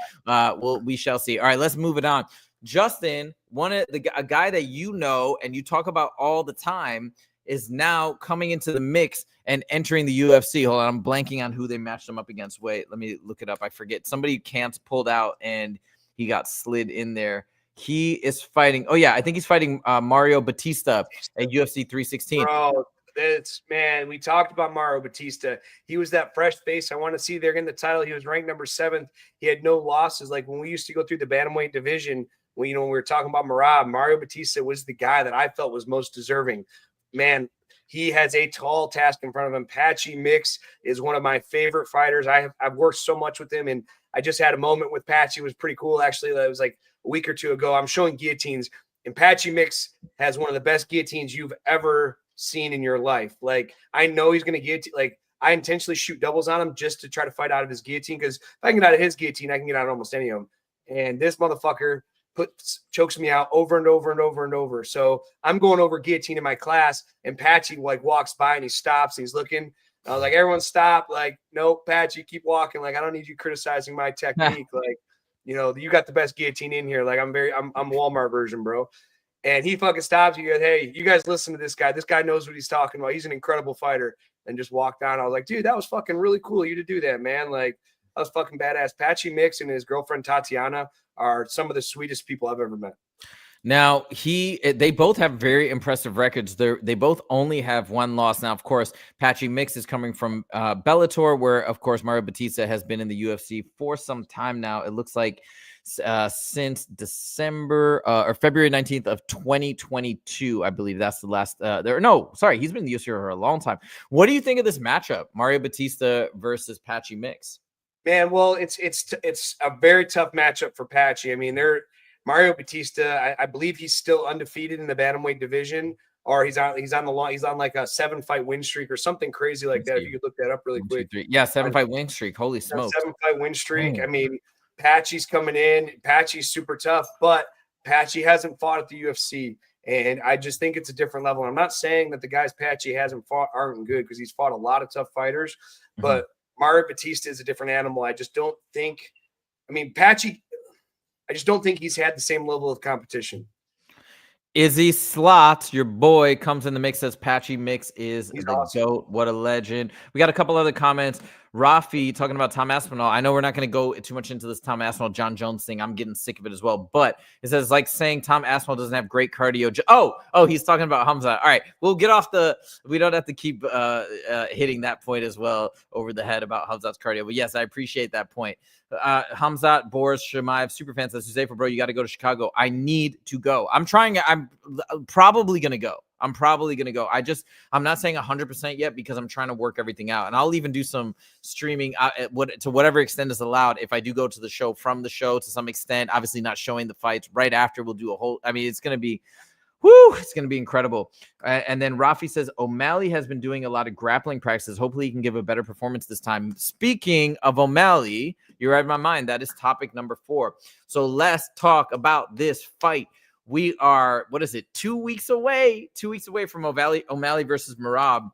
we shall see. All right, let's move it on. Justin, a guy that and you talk about all the time, is now coming into the mix and entering the UFC. Hold on, I'm blanking on who they matched him up against. Wait, let me look it up. I forget. Somebody pulled out and he got slid in there. He is fighting. Oh yeah, I think he's fighting Mario Batista at UFC 316. Bro, we talked about Mario Batista. He was that fresh face I want to see there in the title. He was ranked number 7th. He had no losses. Like when we used to go through the bantamweight division, when we were talking about Merab, Mario Batista was the guy that I felt was most deserving. Man, he has a tall task in front of him. Patchy Mix is one of my favorite fighters. I've worked so much with him, and I just had a moment with Patchy. It was pretty cool, actually. That was like a week or 2 ago. I'm showing guillotines, and Patchy Mix has one of the best guillotines you've ever seen in your life. Like, I know he's going to guillotine. Like, I intentionally shoot doubles on him just to try to fight out of his guillotine, because if I can get out of his guillotine, I can get out of almost any of them. And this motherfucker chokes me out over and over and over and over. So I'm going over guillotine in my class, and Patchy walks by and he stops and he's looking. I was like, everyone stop. Like, no, Patchy, keep walking. Like, I don't need you criticizing my technique. Like, you got the best guillotine in here. Like, I'm Walmart version, bro. And he fucking stops you. Goes, hey, you guys listen to this guy. This guy knows what he's talking about. He's an incredible fighter. And just walked down. I was like, dude, that was fucking really cool of you to do that, man. Like, that was fucking badass. Patchy Mix and his girlfriend Tatiana are some of the sweetest people I've ever met. Now, they both have very impressive records. They both only have one loss. Now, of course, Patchy Mix is coming from Bellator, where, of course, Mario Batista has been in the UFC for some time now. It looks like since December or February 19th of 2022, I believe that's the last. He's been in the UFC for a long time. What do you think of this matchup, Mario Batista versus Patchy Mix? Man, well, it's a very tough matchup for Patchy. I mean, Mario Batista, I believe he's still undefeated in the bantamweight division, or he's on like a 7-fight win streak or something crazy like that. If you could look that up really quick. 7-fight win streak. Holy smokes. 7-fight win streak. I mean, Patchy's coming in. Patchy's super tough, but Patchy hasn't fought at the UFC. And I just think it's a different level. I'm not saying that the guys Patchy hasn't fought aren't good, because he's fought a lot of tough fighters, but Mario Batista is a different animal. I just don't think, Patchy, I just don't think he's had the same level of competition. Izzy Slot, your boy, comes in the mix, says Patchy Mix is He's the awesome. GOAT. What a legend. We got a couple other comments. Rafi talking about Tom Aspinall. I know we're not going to go too much into this Tom Aspinall, Jon Jones thing. I'm getting sick of it as well. But it says, like saying Tom Aspinall doesn't have great cardio. He's talking about Hamza. All right, we'll get off we don't have to keep hitting that point as well over the head about Hamza's cardio. But yes, I appreciate that point. Hamzat, Boris, Shemaev, Superfan says, Huzaifa, bro, you got to go to Chicago. I need to go. I'm probably going to go. I'm not saying 100% yet, because I'm trying to work everything out. And I'll even do some streaming to whatever extent is allowed. If I do go to the show, from the show to some extent, obviously not showing the fights right after, we'll do it's going to be, it's going to be incredible. And then Rafi says, O'Malley has been doing a lot of grappling practices. Hopefully he can give a better performance this time. Speaking of O'Malley, you're right in my mind. That is topic number 4. So let's talk about this fight. We are, 2 weeks away? 2 weeks away from O'Malley versus Merab.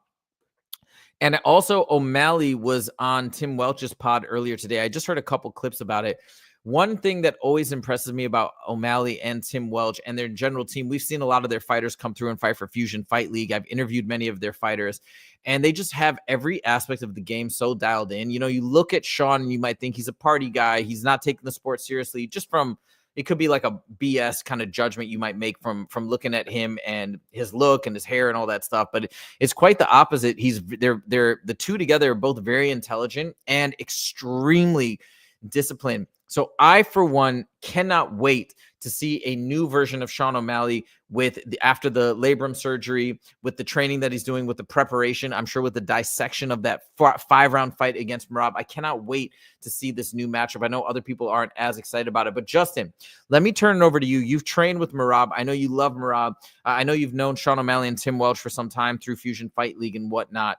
And also, O'Malley was on Tim Welch's pod earlier today. I just heard a couple clips about it. One thing that always impresses me about O'Malley and Tim Welch and their general team, we've seen a lot of their fighters come through and fight for Fusion Fight League. I've interviewed many of their fighters, and they just have every aspect of the game so dialed in. You know, you look at Sean and you might think he's a party guy. He's not taking the sport seriously, just from, it could be like a BS kind of judgment you might make from looking at him and his look and his hair and all that stuff. But it's quite the opposite. They're the two together are both very intelligent and extremely disciplined. So I, for one, cannot wait to see a new version of Sean O'Malley after the labrum surgery, with the training that he's doing, with the preparation, I'm sure with the dissection of that 5-round fight against Merab. I cannot wait to see this new matchup. I know other people aren't as excited about it, but Justin, let me turn it over to you. You've trained with Merab. I know you love Merab. I know you've known Sean O'Malley and Tim Welch for some time through Fusion Fight League and whatnot.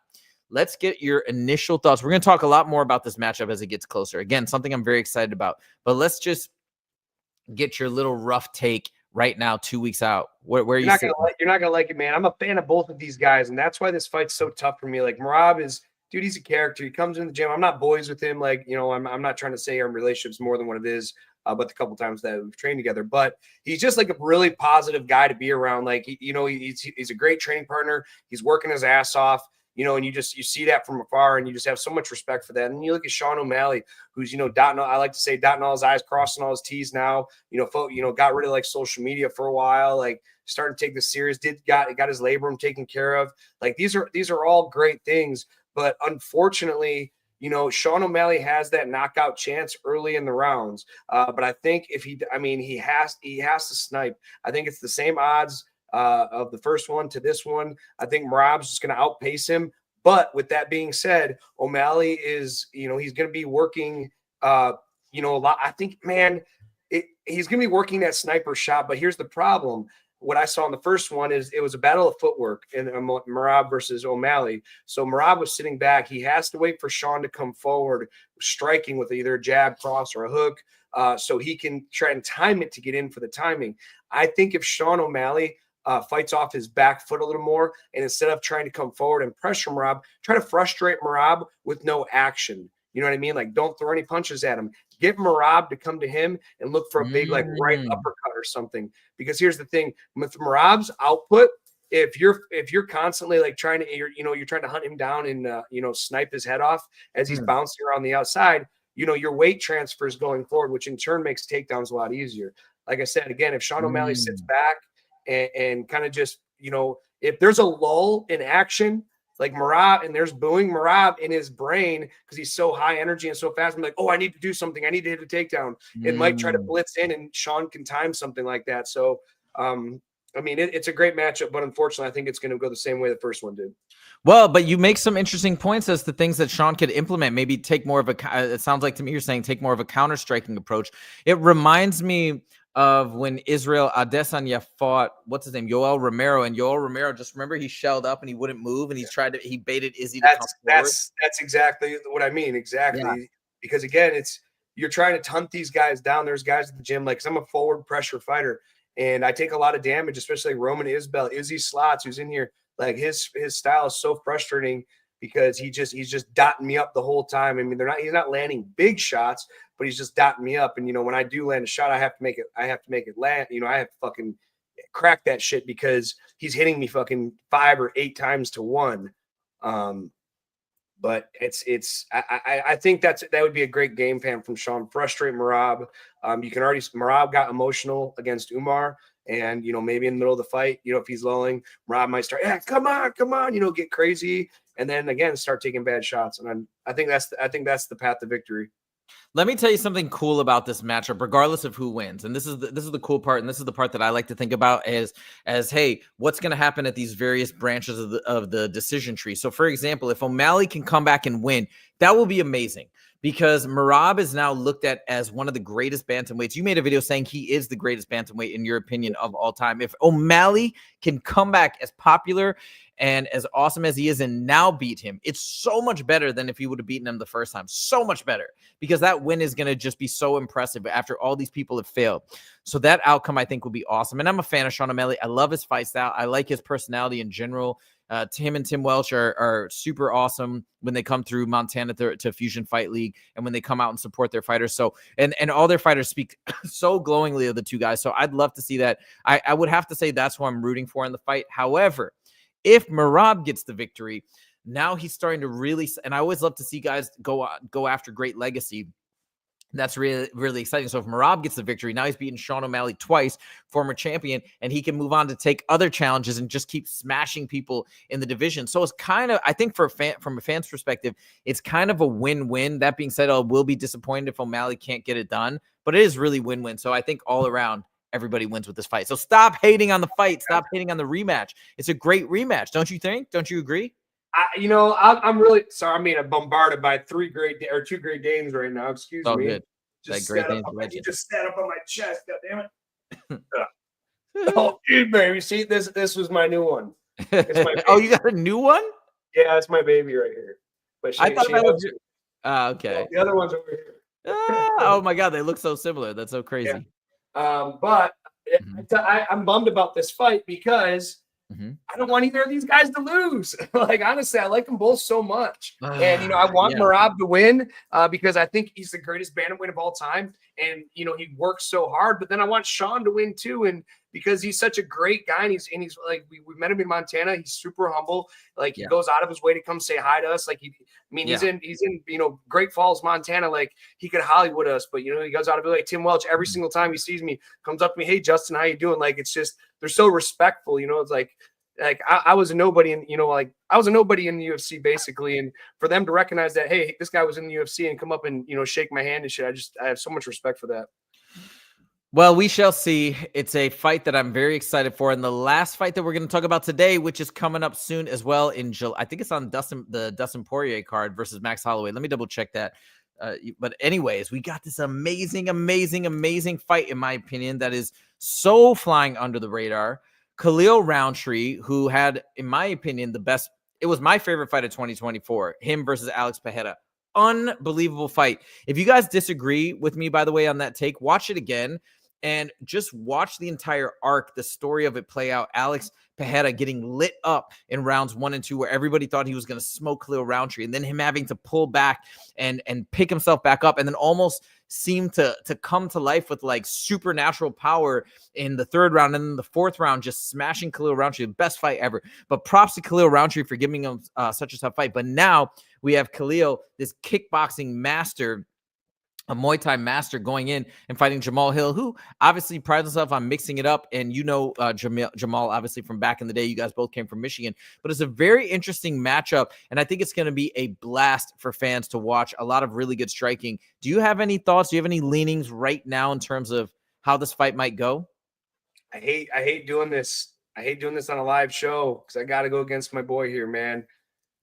Let's get your initial thoughts. We're going to talk a lot more about this matchup as it gets closer. Again, something I'm very excited about. But let's just get your little rough take right now, 2 weeks out. Where are you? You're not gonna like it, man. I'm a fan of both of these guys, and that's why this fight's so tough for me. Like, Merab is, dude, he's a character. He comes in the gym. I'm not boys with him. Like, you know, I'm not trying to say our relationship's more than what it is. But the couple times that we've trained together, but he's just like a really positive guy to be around. Like, he's a great training partner. He's working his ass off. You know, and you see that from afar, and you just have so much respect for that. And you look at Sean O'Malley, who's, dotting all his I's, crossing all his T's now, got rid of like social media for a while, like starting to take this serious, got his labrum taken care of. Like, these are all great things. But unfortunately, Sean O'Malley has that knockout chance early in the rounds. But I think he has to snipe. I think it's the same odds of the first one to this one. I think Merab's just going to outpace him. But with that being said, O'Malley is, he's going to be working, a lot. I think, man, he's going to be working that sniper shot. But here's the problem. What I saw in the first one is it was a battle of footwork in Merab versus O'Malley. So Merab was sitting back. He has to wait for Sean to come forward, striking with either a jab, cross, or a hook, so he can try and time it to get in for the timing. I think if Sean O'Malley fights off his back foot a little more, and instead of trying to come forward and pressure Merab, try to frustrate Merab with no action. You know what I mean? Like, don't throw any punches at him. get Merab to come to him and look for a big like right Mm. uppercut or something. Because here's the thing with Merab's output, if you're constantly like trying to you're trying to hunt him down and snipe his head off as he's bouncing around the outside, your weight transfer is going forward, which in turn makes takedowns a lot easier. Like I said, again, if Sean O'Malley sits back and kind of just, if there's a lull in action, like Merab, and there's booing Merab in his brain because he's so high energy and so fast, I'm like, oh, I need to do something. I need to hit a takedown. It might try to blitz in, and Sean can time something like that. So, I mean, it's a great matchup, but unfortunately, I think it's going to go the same way the first one did. Well, but you make some interesting points as to things that Sean could implement. Maybe take more of a, it sounds like to me you're saying take more of a counter-striking approach. It reminds me of when Israel Adesanya fought, what's his name, Yoel Romero. And Yoel Romero, just remember, he shelled up and he wouldn't move, and he baited Izzy to come forward. That's exactly what I mean. Exactly. Yeah. Because again, you're trying to hunt these guys down. There's guys at the gym, like, 'cause I'm a forward pressure fighter and I take a lot of damage, especially like Roman Isbell, Izzy Slots, who's in here. Like his style is so frustrating because he's just dotting me up the whole time. I mean, he's not landing big shots, but he's just dotting me up. And when I do land a shot, I have to make it land. I have to fucking crack that shit because he's hitting me fucking 5 or 8 times to 1. But I think that would be a great game plan from Sean. Frustrate Merab. Merab got emotional against Umar. And, maybe in the middle of the fight, if he's lulling, Merab might start, yeah, come on, get crazy. And then again, start taking bad shots. And I think that's the path to victory. Let me tell you something cool about this matchup, regardless of who wins. And this is the cool part. And this is the part that I like to think about as hey, what's going to happen at these various branches of the decision tree. So for example, if O'Malley can come back and win, that will be amazing. Because Merab is now looked at as one of the greatest bantamweights. You made a video saying he is the greatest bantamweight in your opinion of all time. If O'Malley can come back as popular and as awesome as he is and now beat him, it's so much better than if he would have beaten him the first time. So much better, because that win is going to just be so impressive after all these people have failed. So that outcome, I think, will be awesome. And I'm a fan of Sean O'Malley. I love his fight style. I like his personality in general. Him and Tim Welch are super awesome when they come through Montana to Fusion Fight League and when they come out and support their fighters. So, and all their fighters speak so glowingly of the two guys. So I'd love to see that. I would have to say that's who I'm rooting for in the fight. However, if Merab gets the victory, now he's starting to really, and I always love to see guys go after great legacy. That's really, really exciting. So if Merab gets the victory, now he's beaten Sean O'Malley twice, former champion, and he can move on to take other challenges and just keep smashing people in the division. So it's kind of, I think from a fan's perspective, it's kind of a win-win. That being said, I will be disappointed if O'Malley can't get it done, but it is really win-win. So I think all around, everybody wins with this fight. So stop hating on the fight. Stop hating on the rematch. It's a great rematch. Don't you think? Don't you agree? I'm really sorry. I'm being bombarded by 2 Great Danes right now. Excuse me. Good. Just you just sat up on my chest. God damn it. Oh, dude, baby. See, this was my new one. Oh, you got a new one? Yeah, it's my baby right here. But I thought that was okay. The other one's over here. Oh my God, they look so similar. That's so crazy. Yeah. But I'm bummed about this fight because I don't want either of these guys to lose. Like, honestly, I like them both so much. And, I want Merab to win because I think he's the greatest bantamweight of all time. And, he works so hard. But then I want Sean to win too. And because he's such a great guy and he's like, we met him in Montana. He's super humble. Like, he goes out of his way to come say hi to us. Like, he's in Great Falls, Montana. Like, he could Hollywood us, but, he goes out of his way. Tim Welch, every single time he sees me, comes up to me, hey, Justin, how you doing? Like, it's just, they're so respectful. It's like I was a nobody in, I was a nobody in the UFC basically. And for them to recognize that, hey, this guy was in the UFC and come up and, shake my hand and shit. I have so much respect for that. Well, we shall see. It's a fight that I'm very excited for. And the last fight that we're going to talk about today, which is coming up soon as well in July. I think it's on the Dustin Poirier card versus Max Holloway. Let me double check that. But anyways, we got this amazing fight, in my opinion, that is so flying under the radar. Khalil Rountree, who had, in my opinion, it was my favorite fight of 2024, him versus Alex Pereira. Unbelievable fight. If you guys disagree with me, by the way, on that take, watch it again and just watch the entire arc, the story of it play out. Alex Pereira getting lit up in rounds 1 and 2, where everybody thought he was going to smoke Khalil Rountree, and then him having to pull back and pick himself back up, and then almost seem to come to life with like supernatural power in the 3rd round, and then the 4th round just smashing Khalil Rountree, the best fight ever. But props to Khalil Rountree for giving him such a tough fight. But now we have Khalil, this kickboxing master, a Muay Thai master, going in and fighting Jamahal Hill, who obviously prides himself on mixing it up. And Jamahal, obviously from back in the day, you guys both came from Michigan. But it's a very interesting matchup, and I think it's going to be a blast for fans to watch. A lot of really good striking. Do you have any thoughts? Do you have any leanings right now in terms of how this fight might go? I hate doing this. I hate doing this on a live show because I got to go against my boy here, man.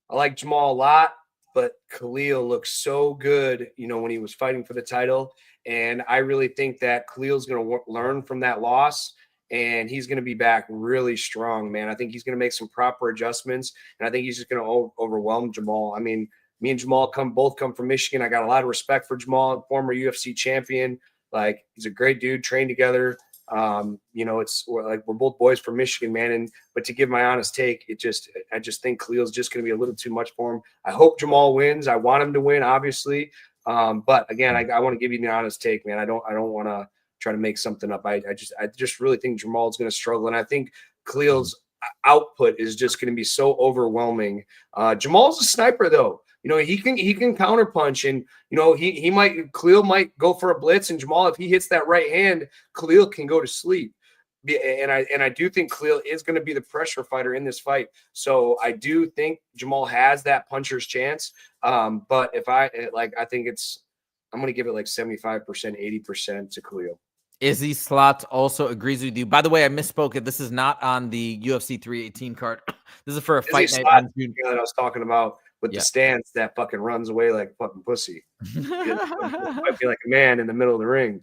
I like Jamahal a lot, but Khalil looks so good, when he was fighting for the title. And I really think that Khalil's going to learn from that loss, and he's going to be back really strong, man. I think he's going to make some proper adjustments, and I think he's just going to overwhelm Jamahal. I mean, me and Jamahal both come from Michigan. I got a lot of respect for Jamahal, former UFC champion. Like, he's a great dude, trained together. We're both boys from Michigan, man. But to give my honest take, I just think Khalil's just going to be a little too much for him. I hope Jamahal wins. I want him to win, obviously. But again, I want to give you the honest take, man. I don't want to try to make something up. I just really think Jamal's going to struggle. And I think Khalil's output is just going to be so overwhelming. Jamal's a sniper though. He can counterpunch, and Khalil might go for a blitz, and Jamahal, if he hits that right hand, Khalil can go to sleep. And I do think Khalil is going to be the pressure fighter in this fight. So I do think Jamahal has that puncher's chance. But I think I'm going to give it like 75%, 80% to Khalil. Izzy Slot also agrees with you. By the way, I misspoke. This is not on the UFC 318 card. This is for a fight night on June. That I was talking about with the stance that fucking runs away like a fucking pussy. Might be like a man in the middle of the ring.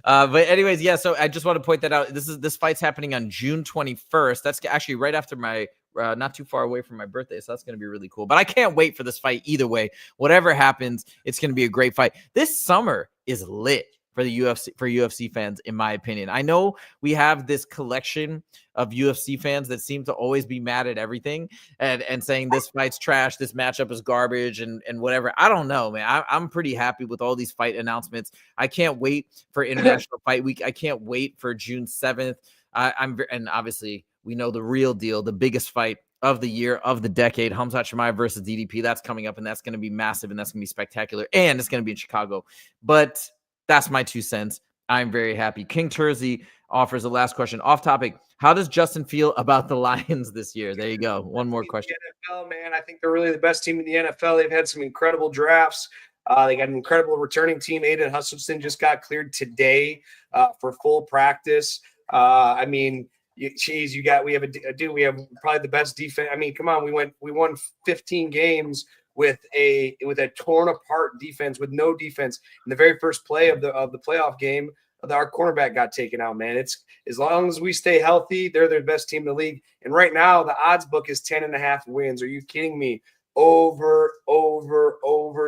But anyways, yeah. So I just want to point that out. This fight's happening on June 21st. That's actually right after my, not too far away from my birthday. So that's going to be really cool. But I can't wait for this fight either way. Whatever happens, it's going to be a great fight. This summer is lit for the UFC fans, in my opinion. I know we have this collection of UFC fans that seem to always be mad at everything and saying this fight's trash, this matchup is garbage, and whatever. I don't know, man. I'm pretty happy with all these fight announcements. I can't wait for International Fight Week. I can't wait for June 7th. And obviously we know the real deal, the biggest fight of the year, of the decade, Khamzat Chimaev versus DDP. That's coming up, and that's going to be massive, and that's going to be spectacular, and it's going to be in Chicago. But that's my 2 cents. I'm very happy. King Tersey offers the last question. Off topic. How does Justin feel about the Lions this year? There you go. One more question. The NFL, man. I think they're really the best team in the NFL. They've had some incredible drafts. They got an incredible returning team. Aiden Hutchinson just got cleared today for full practice. I mean, geez, we have probably the best defense. I mean, come on, we won 15 games with a torn apart defense, with no defense. In the very first play of the playoff game, our cornerback got taken out, man. It's as long as we stay healthy, they're the best team in the league. And right now, the odds book is 10.5 wins. Are you kidding me? Over,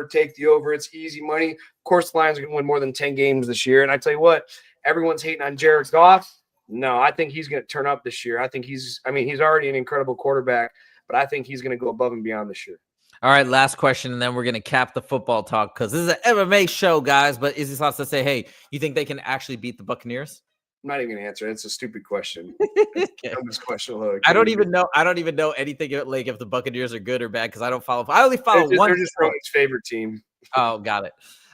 take the over. It's easy money. Of course, the Lions are going to win more than 10 games this year. And I tell you what, everyone's hating on Jared Goff. No, I think he's going to turn up this year. I think he's already an incredible quarterback, but I think he's going to go above and beyond this year. All right, last question, and then we're going to cap the football talk because this is an MMA show, guys. But Izzy Slots to say, hey, you think they can actually beat the Buccaneers? I'm not even going to answer it. It's a stupid question. Dumbest question. I don't even know anything like if the Buccaneers are good or bad because I don't follow. I only follow one. They're just Roman's favorite team. Oh, got it.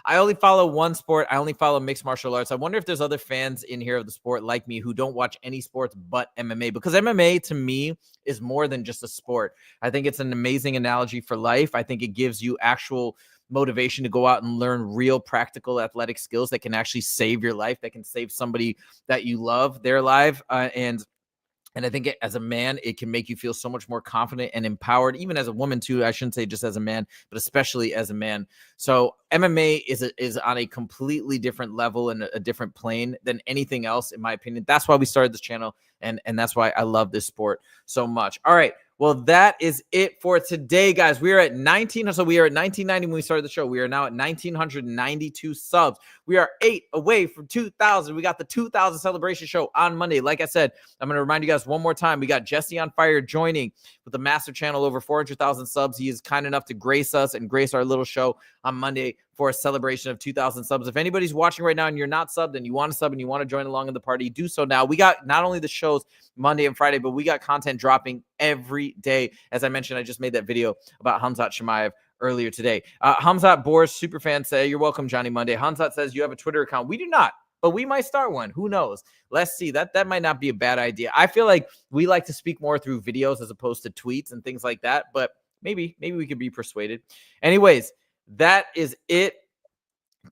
I only follow one sport. I only follow mixed martial arts. I wonder if there's other fans in here of the sport like me who don't watch any sports but MMA, because MMA to me is more than just a sport. I think it's an amazing analogy for life. I think it gives you actual motivation to go out and learn real practical athletic skills that can actually save your life, that can save somebody that you love, their life. And I think as a man, it can make you feel so much more confident and empowered, even as a woman too. I shouldn't say just as a man, but especially as a man. So MMA is on a completely different level and a different plane than anything else, in my opinion. That's why we started this channel, and that's why I love this sport so much. All right, Well, that is it for today, guys. We are at 1990 when we started the show. We are now at 1,992 subs. We are 8 away from 2,000. We got the 2,000 celebration show on Monday. Like I said, I'm going to remind you guys one more time. We got Jesse on Fire joining with the massive channel, over 400,000 subs. He is kind enough to grace us and grace our little show on Monday for a celebration of 2,000 subs. If anybody's watching right now and you're not subbed and you want to sub and you want to join along in the party, do so now. We got not only the shows Monday and Friday, but we got content dropping every day. As I mentioned, I just made that video about Hamzat Chimaev earlier today. Hamzat Boris superfan say, you're welcome, Johnny Monday. Hamzat says you have a Twitter account. We do not, but we might start one. Who knows? Let's see. That might not be a bad idea. I feel like we like to speak more through videos as opposed to tweets and things like that, but maybe we could be persuaded. Anyways, that is it.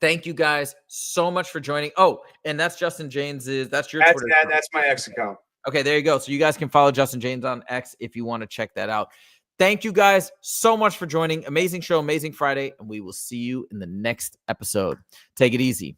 Thank you guys so much for joining. Oh, and that's Justin James's. That's your Twitter account. That's my X account. Okay, there you go. So you guys can follow Justin James on X if you want to check that out. Thank you guys so much for joining. Amazing show, amazing Friday, and we will see you in the next episode. Take it easy.